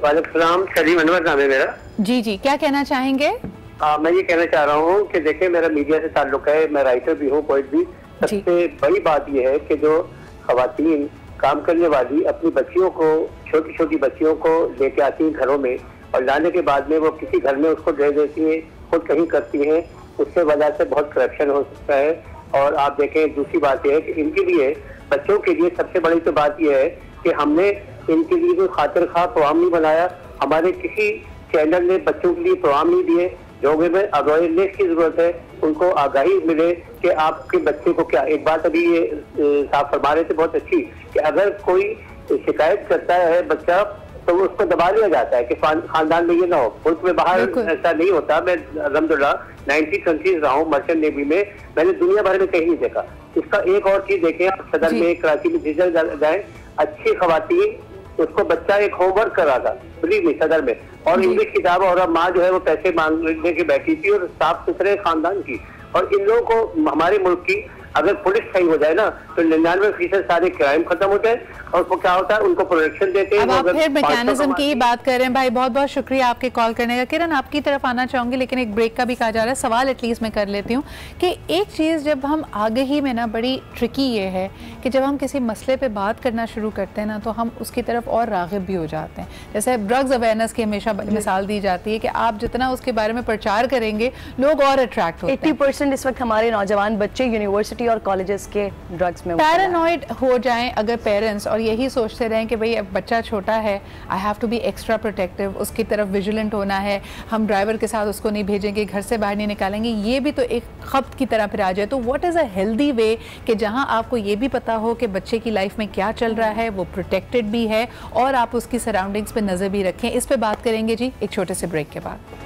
वालेकुम सलाम, सलीम अनवर नाम है मेरा। जी जी, क्या कहना चाहेंगे? मैं ये कहना चाह रहा हूँ कि देखिए, मेरा मीडिया से ताल्लुक है, मैं राइटर भी हूँ, पोइट भी। सबसे बड़ी बात यह है कि जो खवातीन काम करने वाली अपनी बच्चियों को, छोटी छोटी बच्चियों को लेके आती हैं घरों में, और लाने के बाद में वो किसी घर में उसको दे देती है, खुद कहीं करती हैं, उससे वजह से बहुत करप्शन हो सकता है। और आप देखें, दूसरी बात यह है कि इनके लिए, बच्चों के लिए सबसे बड़ी तो बात यह है कि हमने इनके लिए कोई खातिर खा प्रोग्राम नहीं बनाया, हमारे किसी चैनल ने बच्चों के लिए प्रोग्राम नहीं दिए। लोगों में अवेयरनेस की जरूरत है, उनको आगाही मिले कि आपके बच्चे को क्या। एक बात अभी ये साफ फरमा रहे थे बहुत अच्छी, कि अगर कोई शिकायत करता है बच्चा तो उसको दबा लिया जाता है कि खानदान में ये ना हो। मुल्क में बाहर ऐसा नहीं होता। मैं अल्हम्दुलिल्लाह 90 कंट्रीज रहा हूँ मर्चेंट नेवी में, मैंने दुनिया भर में कहीं नहीं देखा। इसका एक और चीज देखें आप, सदर में, कराची में जिधर जाए, अच्छी खवातीन, उसको बच्चा एक होमवर्क कर रहा था बिलीव मी सदर में, और इंग्लिश किताब, और अब माँ जो है वो पैसे मांगने के बैठी थी, और साफ सुथरे खानदान की। और इन लोगों को, हमारे मुल्क की अगर पुलिस सही हो जाए ना, तो 99% सारे क्राइम खत्म हो जाए, और उसको क्या होता है, उनको प्रोटेक्शन देते हैं। अब आप फिर मैकेनिज्म की बात कर रहे हैं भाई, बहुत बहुत शुक्रिया आपके कॉल करने का। किरण, आपकी तरफ आना चाहूंगी, लेकिन एक ब्रेक का भी कहा जा रहा है, सवाल एटलीस्ट मैं कर लेती हूँ कि एक चीज़ जब हम आगे ही में ना, बड़ी ट्रिकी ये है कि जब हम किसी मसले पे बात करना शुरू करते हैं ना, तो हम उसकी तरफ और राग़िब भी हो जाते हैं। जैसे ड्रग्स अवेयरनेस की हमेशा मिसाल दी जाती है कि आप जितना उसके बारे में प्रचार करेंगे, लोग और अट्रैक्ट होते हैं। 80% इस वक्त हमारे नौजवान बच्चे यूनिवर्सिटी और कॉलेजेस के ड्रग्स में पैरानॉइड हो जाएं अगर पेरेंट्स, और यही सोचते रहें कि भाई अब बच्चा छोटा है, I have to be extra protective, उसकी तरफ विजिलेंट होना है, हम ड्राइवर के साथ उसको नहीं भेजेंगे, घर से बाहर नहीं निकालेंगे, ये भी तो एक खपत की तरह फिर आ जाए। तो what is a healthy way कि जहां आपको ये भी पता हो कि बच्चे की लाइफ में क्या चल रहा है, वो प्रोटेक्टेड भी है, और आप उसकी सराउंडिंग्स पे नज़र भी रखें। इस पे बात करेंगे जी एक छोटे से ब्रेक के बाद।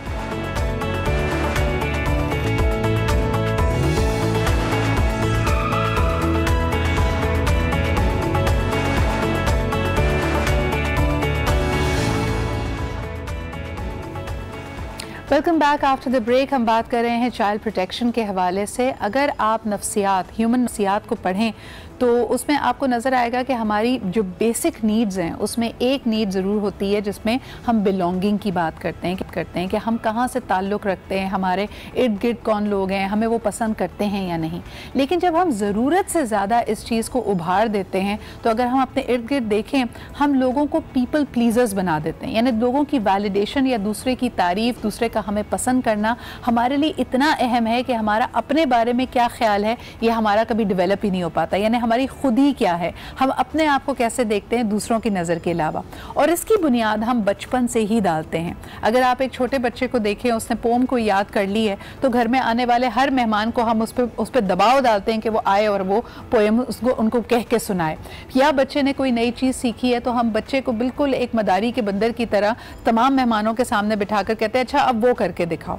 Welcome back after the break. हम बात कर रहे हैं चाइल्ड प्रोटेक्शन के हवाले से। अगर आप नफ्सियात, ह्यूमन नफ्सियात को पढ़ें तो उसमें आपको नज़र आएगा कि हमारी जो बेसिक नीड्स हैं उसमें एक नीड ज़रूर होती है जिसमें हम बिलोंगिंग की बात करते हैं कि हम कहाँ से ताल्लुक़ रखते हैं, हमारे इर्द गिर्द कौन लोग हैं, हमें वो पसंद करते हैं या नहीं। लेकिन जब हम ज़रूरत से ज़्यादा इस चीज़ को उभार देते हैं, तो अगर हम अपने इर्द गिर्द देखें, हम लोगों को पीपल प्लीजर्स बना देते हैं, यानी लोगों की वैलिडेशन या दूसरे की तारीफ़, दूसरे का हमें पसंद करना हमारे लिए इतना अहम है कि हमारा अपने बारे में क्या ख्याल है ये हमारा कभी डेवलप ही नहीं हो पाता। यानी हमारी खुद ही क्या है, हम अपने आप को कैसे देखते हैं दूसरों की नज़र के अलावा, और इसकी बुनियाद हम बचपन से ही डालते हैं। अगर आप एक छोटे बच्चे को देखें, उसने पोम को याद कर ली है, तो घर में आने वाले हर मेहमान को हम उस पर दबाव डालते हैं कि वो आए और वो पोएम उनको कह के सुनाए। या बच्चे ने कोई नई चीज़ सीखी है तो हम बच्चे को बिल्कुल एक मदारी के बंदर की तरह तमाम मेहमानों के सामने बिठाकर कहते हैं अच्छा अब वो करके दिखाओ।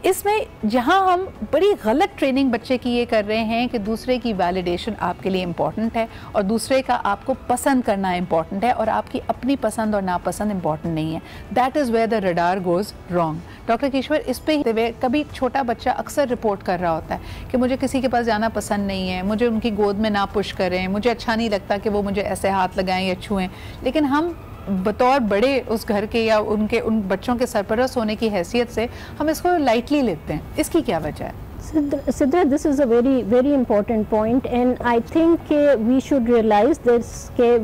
इसमें जहां हम बड़ी गलत ट्रेनिंग बच्चे की ये कर रहे हैं कि दूसरे की वैलिडेशन आपके लिए इम्पॉर्टेंट है और दूसरे का आपको पसंद करना इम्पॉर्टेंट है और आपकी अपनी पसंद और नापसंद इम्पॉर्टेंट नहीं है। That is where the radar goes wrong. Doctor Kishwar, इस पे कभी छोटा बच्चा अक्सर रिपोर्ट कर रहा होता है कि मुझे किसी के पास जाना पसंद नहीं है, मुझे उनकी गोद में ना पुश करें, मुझे अच्छा नहीं लगता कि वो मुझे ऐसे हाथ लगाएं या छुएं, लेकिन हम बतौर बड़े उस घर के या उन बच्चों के सरपरस्त होने की हैसियत से हम इसको लाइटली लेते हैं। इसकी क्या वजह है? Sidra, this is a very important point, and I think we should realize this,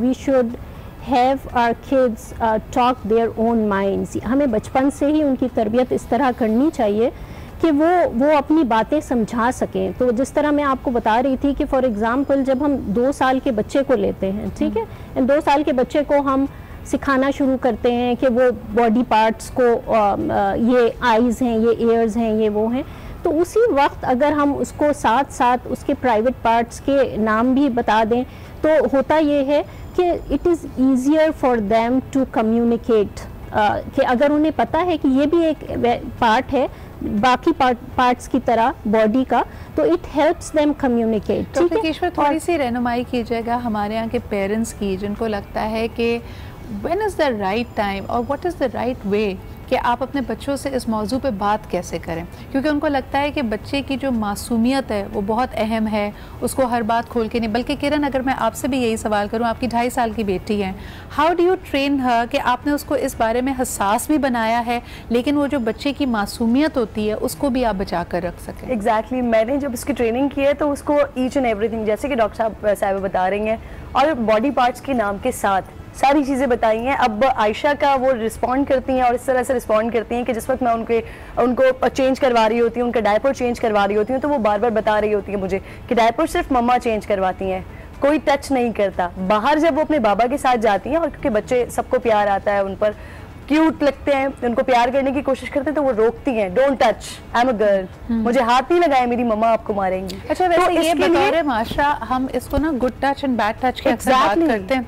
we should have our kids talk their own minds. हमें बचपन से ही उनकी तरबियत इस तरह करनी चाहिए कि वो अपनी बातें समझा सकें। तो जिस तरह मैं आपको बता रही थी कि फॉर एग्ज़ाम्पल जब हम 2 साल के बच्चे को लेते हैं, ठीक है, इन 2 साल के बच्चे को हम सिखाना शुरू करते हैं कि वो बॉडी पार्ट्स को ये आइज़ हैं, ये ईयर्स हैं, ये वो हैं, तो उसी वक्त अगर हम उसको साथ साथ उसके प्राइवेट पार्ट्स के नाम भी बता दें तो होता ये है कि it is easier for them to communicate. कि अगर उन्हें पता है कि ये भी एक पार्ट है बाकी पार्ट्स की तरह बॉडी का, तो it helps them communicate. Doctor Kishwar, थोड़ी सी रहनुमाई कीजिएगा हमारे यहाँ के पेरेंट्स की जिनको लगता है कि when is the right time और what is the right way कि आप अपने बच्चों से इस मौजू पे बात कैसे करें, क्योंकि उनको लगता है कि बच्चे की जो मासूमियत है वो बहुत अहम है, उसको हर बात खोल के नहीं। बल्कि किरण, अगर मैं आपसे भी यही सवाल करूं, आपकी 2.5 साल की बेटी है, हाउ डू यू ट्रेन हर कि आपने उसको इस बारे में हसास भी बनाया है लेकिन वो जो बच्चे की मासूमियत होती है उसको भी आप बचा कर रख सकें? एग्जैक्टली, मैंने जब उसकी ट्रेनिंग की है तो उसको ईच एंड एवरीथिंग, जैसे कि डॉक्टर साहब बता रही हैं, और बॉडी पार्ट्स के नाम के साथ सारी चीज़ें बताई हैं। अब आयशा का वो रिस्पॉन्ड करती हैं और इस तरह से रिस्पॉन्ड करती हैं कि जिस वक्त मैं उनको चेंज करवा रही होती हूँ, उनका डायपर चेंज करवा रही होती हूँ, तो वो बार बार बता रही होती है मुझे कि डायपर सिर्फ मम्मा चेंज करवाती हैं, कोई टच नहीं करता। बाहर जब वो अपने बाबा के साथ जाती हैं, और क्योंकि बच्चे सबको प्यार आता है, उन पर क्यूट लगते हैं, उनको प्यार करने की कोशिश करते हैं, तो वो रोकती हैं, don't touch, I am a girl, मुझे हाथ नहीं लगाए, मेरी मम्मा आपको मारेंगी। अच्छा, वैसे ये बतौर माशरा हम इसको ना good touch and bad touch की अक्सर बात करते हैं।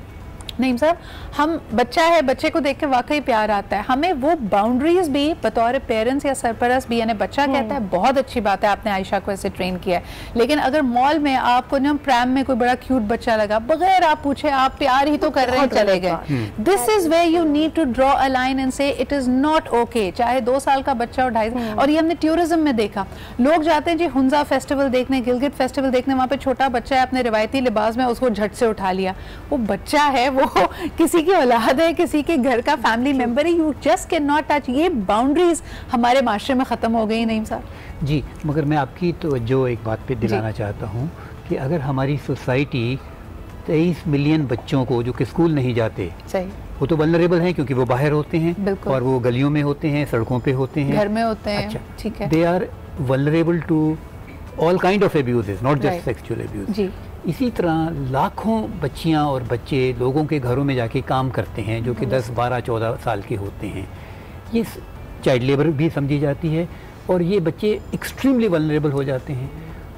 नहीं सर, हम बच्चा है, बच्चे को देख के वाकई प्यार आता है, हमें वो बाउंड्रीज भी बतौर पेरेंट्स या सरपरस्त भी, यानी बच्चा कहता है बहुत अच्छी बात है आपने आयशा को ऐसे ट्रेन किया है, लेकिन अगर मॉल में आपको ना प्रैम में कोई बड़ा क्यूट बच्चा लगा, बगैर आप पूछे आप प्यार ही तो कर रहे हैं, चले गए, this is where you need to draw a line and say it is not okay. चाहे 2 साल का बच्चा और 2.5, और ये हमने टूरिज्म में देखा, लोग जाते हैं जी हुंजा फेस्टिवल देखने, गिलगित फेस्टिवल देखने, वहाँ पे छोटा बच्चा है अपने रिवायती लिबास में, उसको झट से उठा लिया, वो बच्चा है, वो किसी की औलाद है, किसी के घर का फैमिली मेंबर है, you just can not touch. ये बाउंड्रीज हमारे माशरे में ख़त्म हो गई। नहीं सर जी, मगर मैं आपकी तवज्जो एक बात पे दिलाना चाहता हूँ कि अगर हमारी सोसाइटी 23 मिलियन बच्चों को जो कि स्कूल नहीं जाते, सही, वो तो वल्नरेबल हैं क्योंकि वो बाहर होते हैं और वो गलियों में होते हैं, सड़कों पे होते हैं, घर में होते हैं, अच्छा, ठीक है, they are vulnerable to all kind of abuses, not just sexual abuse. इसी तरह लाखों बच्चियां और बच्चे लोगों के घरों में जाके काम करते हैं जो कि 10, 12, 14 साल के होते हैं, ये चाइल्ड लेबर भी समझी जाती है और ये बच्चे एक्सट्रीमली वल्नरेबल हो जाते हैं।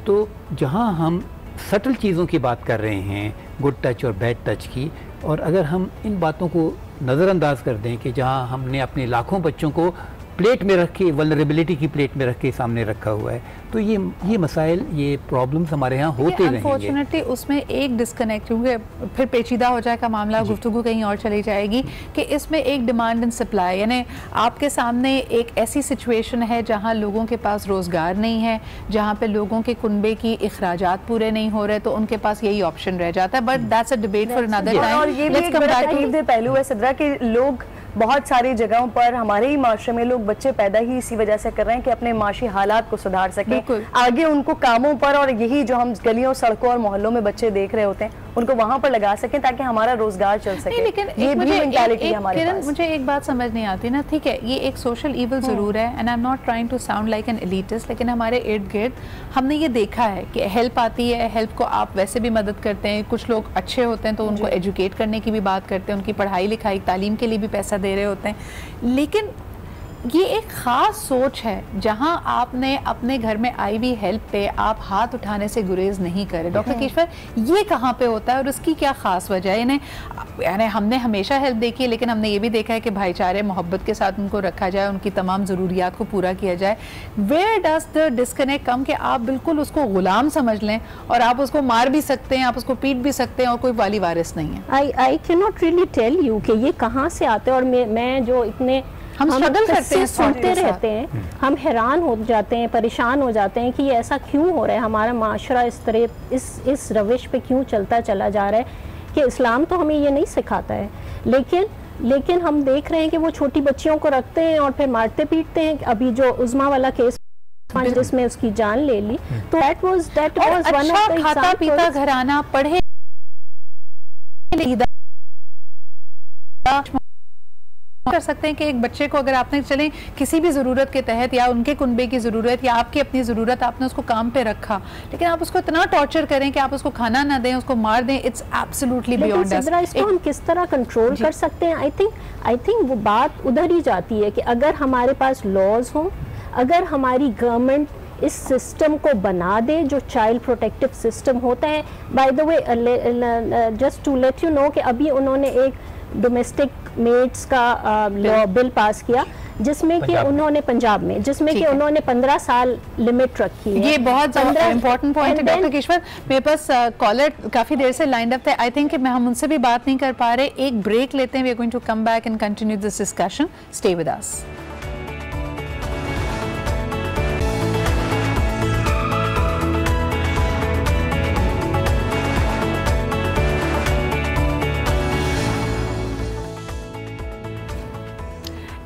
तो जहां हम सटल चीज़ों की बात कर रहे हैं, गुड टच और बैड टच की, और अगर हम इन बातों को नज़रअंदाज कर दें कि जहां हमने अपने लाखों बच्चों को प्लेट में रख के, वल्नरेबिलिटी की प्लेट में रख के सामने रखा हुआ है, तो ये मसाइल, ये प्रॉब्लम्स हमारे यहाँ होते रहेंगे। अनफॉर्चुनेटली उसमें एक डिस्कनेक्ट, क्योंकि फिर पेचीदा हो जाएगा मामला, गुफ्तगू कहीं और चली जाएगी, कि इसमें एक डिमांड एंड सप्लाई, यानी आपके सामने एक ऐसी सिचुएशन है जहाँ लोगों के पास रोज़गार नहीं है, जहाँ पे लोगों के कुनबे की अखराजात पूरे नहीं हो रहे, तो उनके पास यही ऑप्शन रह जाता है। But that's a debate for another time. और ये भी एक बड़ा तकलीफ पहलू है सिद्रा कि लोग बहुत सारी जगहों पर, हमारे ही माशरे में लोग बच्चे पैदा ही इसी वजह से कर रहे हैं कि अपने माशी हालात को सुधार सकें, आगे उनको कामों पर, और यही जो हम गलियों, सड़कों और मोहल्लों में बच्चे देख रहे होते हैं उनको वहाँ पर लगा सकें ताकि हमारा रोजगार चल सके। लेकिन ये भी मेंटालिटी है हमारे पास। मुझे एक बात समझ नहीं आती ना, ठीक है ये एक सोशल ईवल जरूर है and I am not trying to sound like an elitist, लेकिन हमारे इर्द गिर्द हमने ये देखा है कि हेल्प आती है, हेल्प को आप वैसे भी मदद करते हैं, कुछ लोग अच्छे होते हैं तो उनको एजुकेट करने की भी बात करते हैं, उनकी पढ़ाई लिखाई तालीम के लिए भी पैसा दे रहे होते हैं, लेकिन ये एक ख़ास सोच है जहां आपने अपने घर में आई हुई हेल्प पे आप हाथ उठाने से गुरेज नहीं करे। डॉक्टर केशवर, ये कहाँ पे होता है और उसकी क्या ख़ास वजह है? यानी हमने हमेशा हेल्प देखी है, लेकिन हमने ये भी देखा है कि भाईचारे मोहब्बत के साथ उनको रखा जाए, उनकी तमाम ज़रूरियात को पूरा किया जाए। वेयर डज द डिस्कनेक्ट कम कि आप बिल्कुल उसको ग़ुलाम समझ लें और आप उसको मार भी सकते हैं, आप उसको पीट भी सकते हैं और कोई वाली वारिस नहीं है। I can not really tell you कि ये कहाँ से आते हैं, और मैं जो इतने हम स्ट्रगल करते हैं, सुनते रहते हैं, हम हैरान हो जाते हैं, परेशान हो जाते हैं कि ये ऐसा क्यों हो रहा है, हमारा माशरा इस तरह इस रविश पे क्यों चलता चला जा रहा है कि इस्लाम तो हमें ये नहीं सिखाता है, लेकिन हम देख रहे हैं कि वो छोटी बच्चियों को रखते हैं और फिर मारते पीटते हैं। अभी जो उज़्मा वाला केस जिसमें उसकी जान ले ली, तो that was one of the खाता पीता घराना, पढ़े कर सकते हैं कि एक बच्चे को अगर आपने चलें किसी भी ज़रूरत के तहत या उनके कुनबे की ज़रूरत या आपकी अपनी ज़रूरत, आपने उसको काम पे रखा, लेकिन आप उसको इतना टॉर्चर करें कि आप उसको खाना ना दें, उसको मार दें, इट्स एब्सोल्युटली बियॉन्ड अस। इसको हम किस तरह कंट्रोल कर सकते हैं? आई थिंक वो बात उधर ही जाती है कि अगर हमारे पास लॉज हों, अगर हमारी गवर्नमेंट इस सिस्टम को बना दे जो चाइल्ड प्रोटेक्टिव सिस्टम होता है। By the way, just to let you know कि अभी उन्होंने एक डोमेस्टिक मेड्स का लॉ बिल पास किया जिसमें कि उन्होंने पंजाब में, जिसमें कि उन्होंने 15 साल लिमिट रखी है। ये बहुत इंपॉर्टेंट पॉइंट है डॉक्टर केशवर। मेरे पास कॉलर काफी देर से लाइंड अप थे, आई थिंक हम उनसे भी बात नहीं कर पा रहे। एक ब्रेक लेते हैं, we are going to come back and continue this discussion, stay with us.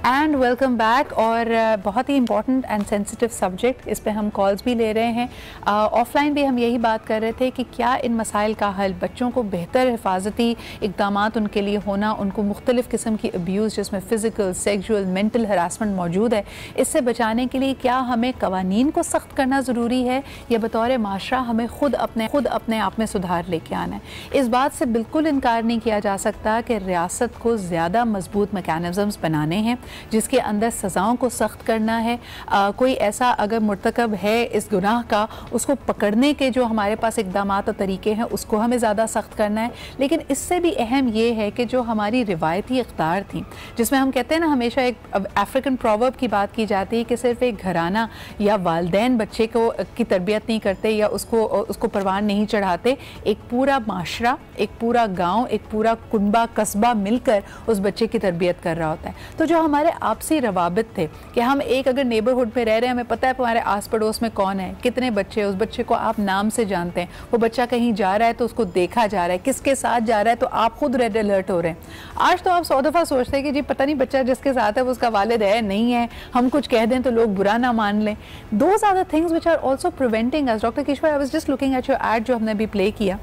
And welcome back. और बहुत ही इंपॉर्टेंट एंड सेंसिटिव सब्जेक्ट, इस पे हम कॉल्स भी ले रहे हैं। ऑफलाइन भी हम यही बात कर रहे थे कि क्या इन मसाइल का हल, बच्चों को बेहतर हिफाजती इक़दाम उनके लिए होना, उनको मुख्तलिफ़ किस्म की अब्यूज़ जिसमें फ़िज़िकल, सेक्शुअल, मेंटल हरासमेंट मौजूद है, इससे बचाने के लिए क्या हमें कवानीन को सख्त करना ज़रूरी है या बतौर माशरा हमें खुद अपने आप में सुधार लेके आना है? इस बात से बिल्कुल इनकार नहीं किया जा सकता कि रियासत को ज़्यादा मजबूत मैकेनिज़म्स बनाने हैं जिसके अंदर सज़ाओं को सख्त करना है। कोई ऐसा अगर मुर्तकब है इस गुनाह का, उसको पकड़ने के जो हमारे पास इक़दाम और तरीके हैं उसको हमें ज़्यादा सख्त करना है। लेकिन इससे भी अहम ये है कि जो हमारी रिवायती इक़्तिदार थी, जिसमें हम कहते हैं ना, हमेशा एक अफ्रीकन प्रोवर्ब की बात की जाती है कि सिर्फ एक घराना या वालिदैन बच्चे को की तरबियत नहीं करते या उसको परवान नहीं चढ़ाते, एक पूरा माशरा, एक पूरा गाँव, एक पूरा कुनबा कस्बा मिलकर उस बच्चे की तरबियत कर रहा होता है। तो जो हमारे आपसी रवाबित थे कि हम एक अगर नेबरहुड में रह रहे हैं, हमें पता है हमारे आस पड़ोस में कौन है, कितने बच्चे, उस बच्चे को आप नाम से जानते हैं, वो बच्चा कहीं जा रहा है तो उसको देखा जा रहा है, किसके साथ जा रहा है तो आप खुद रेड अलर्ट हो रहे हैं। आज तो आप 100 दफ़ा सोचते हैं कि जी पता नहीं बच्चा जिसके साथ है वो उसका वालिद है नहीं है, हम कुछ कह दें तो लोग बुरा ना मान लें। Those are the things which are also preventing us. Doctor Keshwar, I was just looking at your ad जो हमने अभी प्ले किया,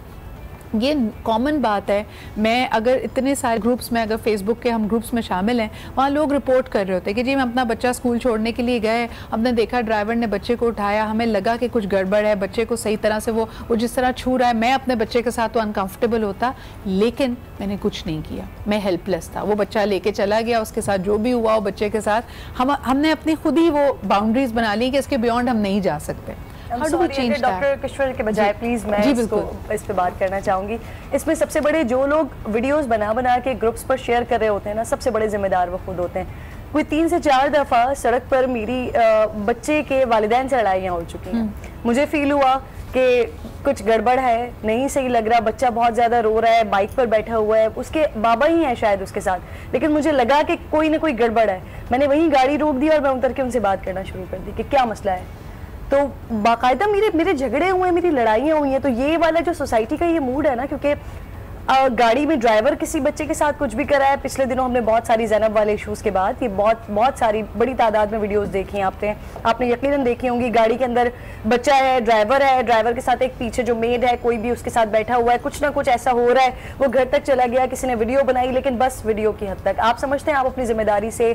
ये कॉमन बात है। मैं अगर इतने सारे ग्रुप्स में, अगर फेसबुक के हम ग्रुप्स में शामिल हैं, वहाँ लोग रिपोर्ट कर रहे होते हैं कि जी मैं अपना बच्चा स्कूल छोड़ने के लिए गए, हमने देखा ड्राइवर ने बच्चे को उठाया, हमें लगा कि कुछ गड़बड़ है, बच्चे को सही तरह से वो जिस तरह छू रहा है, मैं अपने बच्चे के साथ तो अनकंफर्टेबल होता, लेकिन मैंने कुछ नहीं किया, मैं हेल्पलेस था। वो बच्चा लेके चला गया, उसके साथ जो भी हुआ वो बच्चे के साथ हमने अपनी खुद ही वो बाउंड्रीज बना ली कि इसके बियॉन्ड हम नहीं जा सकते। डॉक्टर किशोर के बजाय प्लीज मैं इस पे बात करना चाहूंगी। इसमें सबसे बड़े जो लोग वीडियोस बना के ग्रुप्स पर शेयर कर रहे होते हैं ना, सबसे बड़े जिम्मेदार वो खुद होते हैं। कोई 3 से 4 दफ़ा सड़क पर मेरी बच्चे के वालिदैन से लड़ाइयाँ हो चुकी हैं। मुझे फील हुआ कि कुछ गड़बड़ है, नहीं सही लग रहा, बच्चा बहुत ज़्यादा रो रहा है, बाइक पर बैठा हुआ है, उसके बाबा ही हैं शायद उसके साथ, लेकिन मुझे लगा कि कोई ना कोई गड़बड़ है। मैंने वहीं गाड़ी रोक दी और मैं उतर के उनसे बात करना शुरू कर दी कि क्या मसला है। तो बाकायदा मेरे झगड़े हुए, मेरी लड़ाइयाँ हुई हैं। तो ये वाला जो सोसाइटी का ये मूड है ना, क्योंकि गाड़ी में ड्राइवर किसी बच्चे के साथ कुछ भी करा है। पिछले दिनों हमने बहुत सारी ज़ैनब वाले इशूज़ के बाद ये बहुत सारी बड़ी तादाद में वीडियोस देखी हैं आपने यकीनन देखी होंगी। गाड़ी के अंदर बच्चा है, ड्राइवर के साथ एक पीछे जो मेड है कोई भी उसके साथ बैठा हुआ है, कुछ ना कुछ ऐसा हो रहा है, वो घर तक चला गया, किसी ने वीडियो बनाई, लेकिन बस वीडियो की हद तक। आप समझते हैं आप अपनी जिम्मेदारी से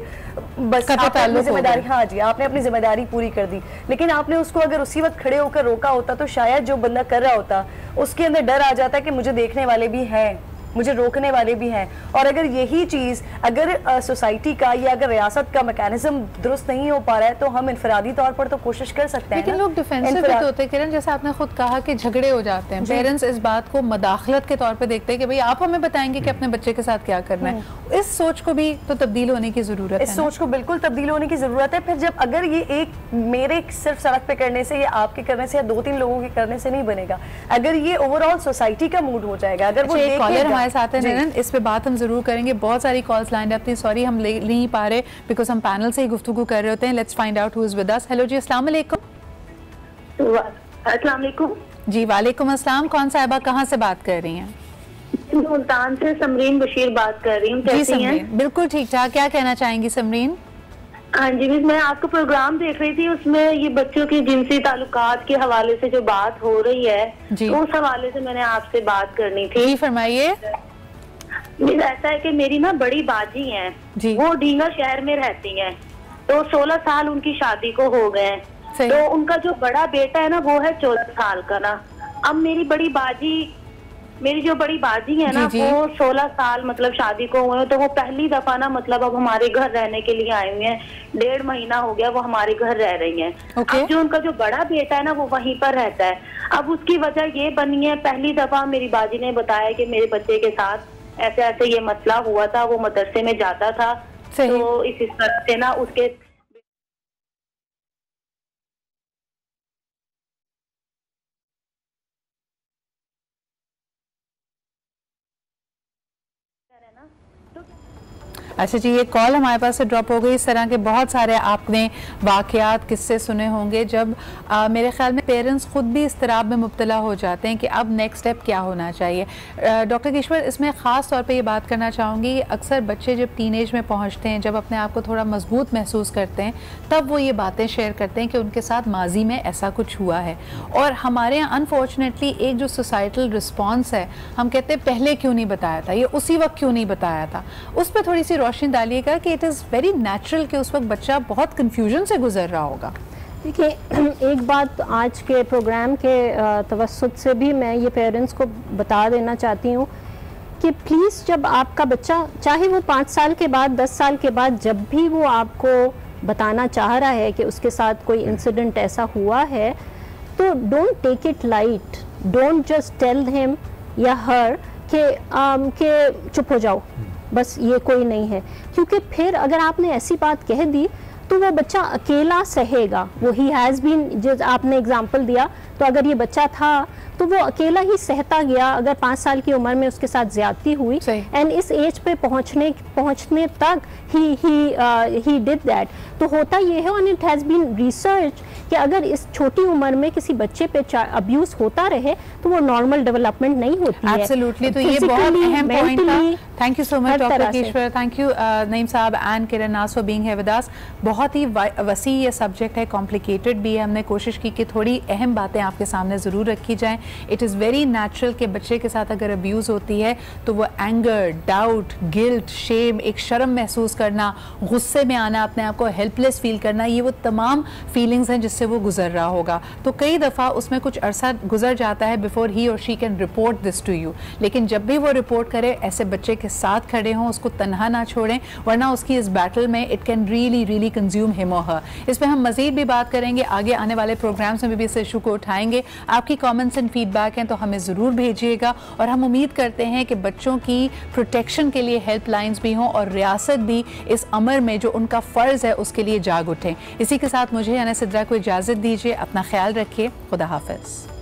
बस अपनी जिम्मेदारी, हाँ जी, आपने अपनी जिम्मेदारी पूरी कर दी, लेकिन आपने उसको अगर उसी वक्त खड़े होकर रोका होता तो शायद जो बंदा कर रहा होता उसके अंदर डर आ जाता कि मुझे देखने वाले भी हैं, मुझे रोकने वाले भी हैं। और अगर यही चीज़ अगर सोसाइटी का या अगर रियासत का मैकेनिज्म दुरुस्त नहीं हो पा रहा है तो हम इनफरादी तौर पर तो कोशिश कर सकते हैं। लेकिन लोग डिफेंसिव भी होते हैं किरण, जैसे आपने खुद कहा कि झगड़े हो जाते हैं, पेरेंट्स इस बात को मदाखलत के तौर पे देखते हैं कि भाई आप हमें बताएंगे कि अपने बच्चे के साथ क्या करना है। इस सोच को भी तो तब्दील होने की जरूरत है, इस सोच को बिल्कुल तब्दील होने की जरूरत है। फिर जब अगर ये एक मेरे सिर्फ सड़क पे करने से या आपके करने से या 2-3 लोगों के करने से नहीं बनेगा, अगर ये ओवरऑल सोसाइटी का मूड हो जाएगा, अगर वो कॉलर हमारे साथ है इस पे बात हम जरूर करेंगे। बहुत सारी कॉल्स लाइन अप थी, सॉरी हम ले नहीं पा रहे बिकॉज हम पैनल से ही गुफ्तगू कर रहे होते हैं। Let's find out who is with us. Hello ji, अस्सलाम वालेकुम। अस्सलाम वालेकुम जी। वालेकुम अस्सलाम। कौन साहिबा कहाँ से बात कर रही हैं? मुल्तान से समरीन बशीर बात कर रही हूँ। कैसी हैं? बिल्कुल ठीक ठाक। क्या कहना चाहेंगी समरीन? हाँ जी, मैं आपका प्रोग्राम देख रही थी, उसमें ये बच्चों के जिनसी ताल्लुकात के हवाले से जो बात हो रही है तो उस हवाले से मैंने आपसे बात करनी थी। जी फरमाइए। ऐसा है कि मेरी ना बड़ी बाजी हैं, वो ढींगा शहर में रहती हैं, तो 16 साल उनकी शादी को हो गए, तो उनका जो बड़ा बेटा है ना वो है 14 साल का ना। अब मेरी जो बड़ी बाजी है ना वो 16 साल मतलब शादी को हुए, तो वो पहली दफा ना मतलब अब हमारे घर रहने के लिए आई हुई हैं। 1.5 महीना हो गया वो हमारे घर रह रही हैं। अब जो उनका जो बड़ा बेटा है ना वो वहीं पर रहता है। अब उसकी वजह ये बनी है, पहली दफा मेरी बाजी ने बताया कि मेरे बच्चे के साथ ऐसे ऐसे ये मसला हुआ था, वो मदरसे में जाता था, तो इस तरह से ना उसके अच्छा जी, ये कॉल हमारे पास से ड्रॉप हो गई। इस तरह के बहुत सारे आपने वाक़यात किस्से सुने होंगे जब मेरे ख्याल में पेरेंट्स ख़ुद भी इस्तराब में मुब्तला हो जाते हैं कि अब नेक्स्ट स्टेप क्या होना चाहिए। डॉक्टर किश्वर, इसमें ख़ास तौर पे ये बात करना चाहूँगी, अक्सर बच्चे जब टीनेज में पहुँचते हैं, जब अपने आप को थोड़ा मजबूत महसूस करते हैं, तब वो ये बातें शेयर करते हैं कि उनके साथ माजी में ऐसा कुछ हुआ है। और हमारे यहाँ अनफॉर्चुनेटली एक जो सोसाइटल रिस्पॉन्स है, हम कहते हैं पहले क्यों नहीं बताया था, ये उसी वक्त क्यों नहीं बताया था, उस पर थोड़ी सी रोशनी डालिएगा कि इट इज़ वेरी नेचुरल कि उस वक्त बच्चा बहुत कंफ्यूजन से गुजर रहा होगा। देखिए, एक बात आज के प्रोग्राम के तवस्सुत से भी मैं ये पेरेंट्स को बता देना चाहती हूँ कि प्लीज़ जब आपका बच्चा, चाहे वो 5 साल के बाद 10 साल के बाद, जब भी वो आपको बताना चाह रहा है कि उसके साथ कोई इंसिडेंट ऐसा हुआ है, तो don't take it light, don't just tell him या हर के चुप हो जाओ, बस ये कोई नहीं है। क्योंकि फिर अगर आपने ऐसी बात कह दी तो वो बच्चा अकेला सहेगा। वो ही हैज़ बीन, जो आपने एग्जांपल दिया, तो अगर ये बच्चा था तो वो अकेला ही सहता गया। अगर 5 साल की उम्र में उसके साथ ज्यादती हुई एंड इस एज पे पहुंचने तक ही डिड दैट, तो होता ये है, और इट हैज़ बीन रिसर्च कि अगर इस छोटी उम्र में किसी बच्चे पे अब्यूज होता रहे तो वो नॉर्मल डेवलपमेंट नहीं होती है। एब्सोल्युटली, तो ये बहुत अहम पॉइंट था। Thank you so much doctor Kishwar, thank you Naeem साहब and Kiran Naz for being here with us. बहुत ही वसी ये सब्जेक्ट है, कॉम्प्लिकेटेड भी है। हमने कोशिश की कि थोड़ी अहम बातें आपके सामने ज़रूर रखी जाएं। इट इज़ वेरी नेचुरल कि बच्चे के साथ अगर अब्यूज़ होती है तो वो एंगर, डाउट, गिल्ट, शेम, एक शर्म महसूस करना, गुस्से में आना, अपने आप को हेल्पलेस फील करना, ये वो तमाम फीलिंग्स हैं जिससे वो गुजर रहा होगा। तो कई दफ़ा उसमें कुछ अरसा गुजर जाता है बिफोर ही और she can report this to you. लेकिन जब भी वो रिपोर्ट करे, ऐसे बच्चे के साथ खड़े हों, उसको तन्हा ना छोड़ें, वरना उसकी इस बैटल में it can really consume him और हर। इस पर हम मज़ीद भी बात करेंगे, आगे आने वाले प्रोग्राम्स में भी इस इशू को उठाएंगे। आपकी कमेंट्स एंड फीडबैक हैं तो हमें ज़रूर भेजिएगा, और हम उम्मीद करते हैं कि बच्चों की प्रोटेक्शन के लिए हेल्पलाइंस भी हों और रियासत भी इस अमर में जो उनका फ़र्ज़ है उसके लिए जाग उठें। इसी के साथ मुझे यानी सिद्रा को इजाज़त दीजिए। अपना ख्याल रखिए। खुदा हाफ़िज़।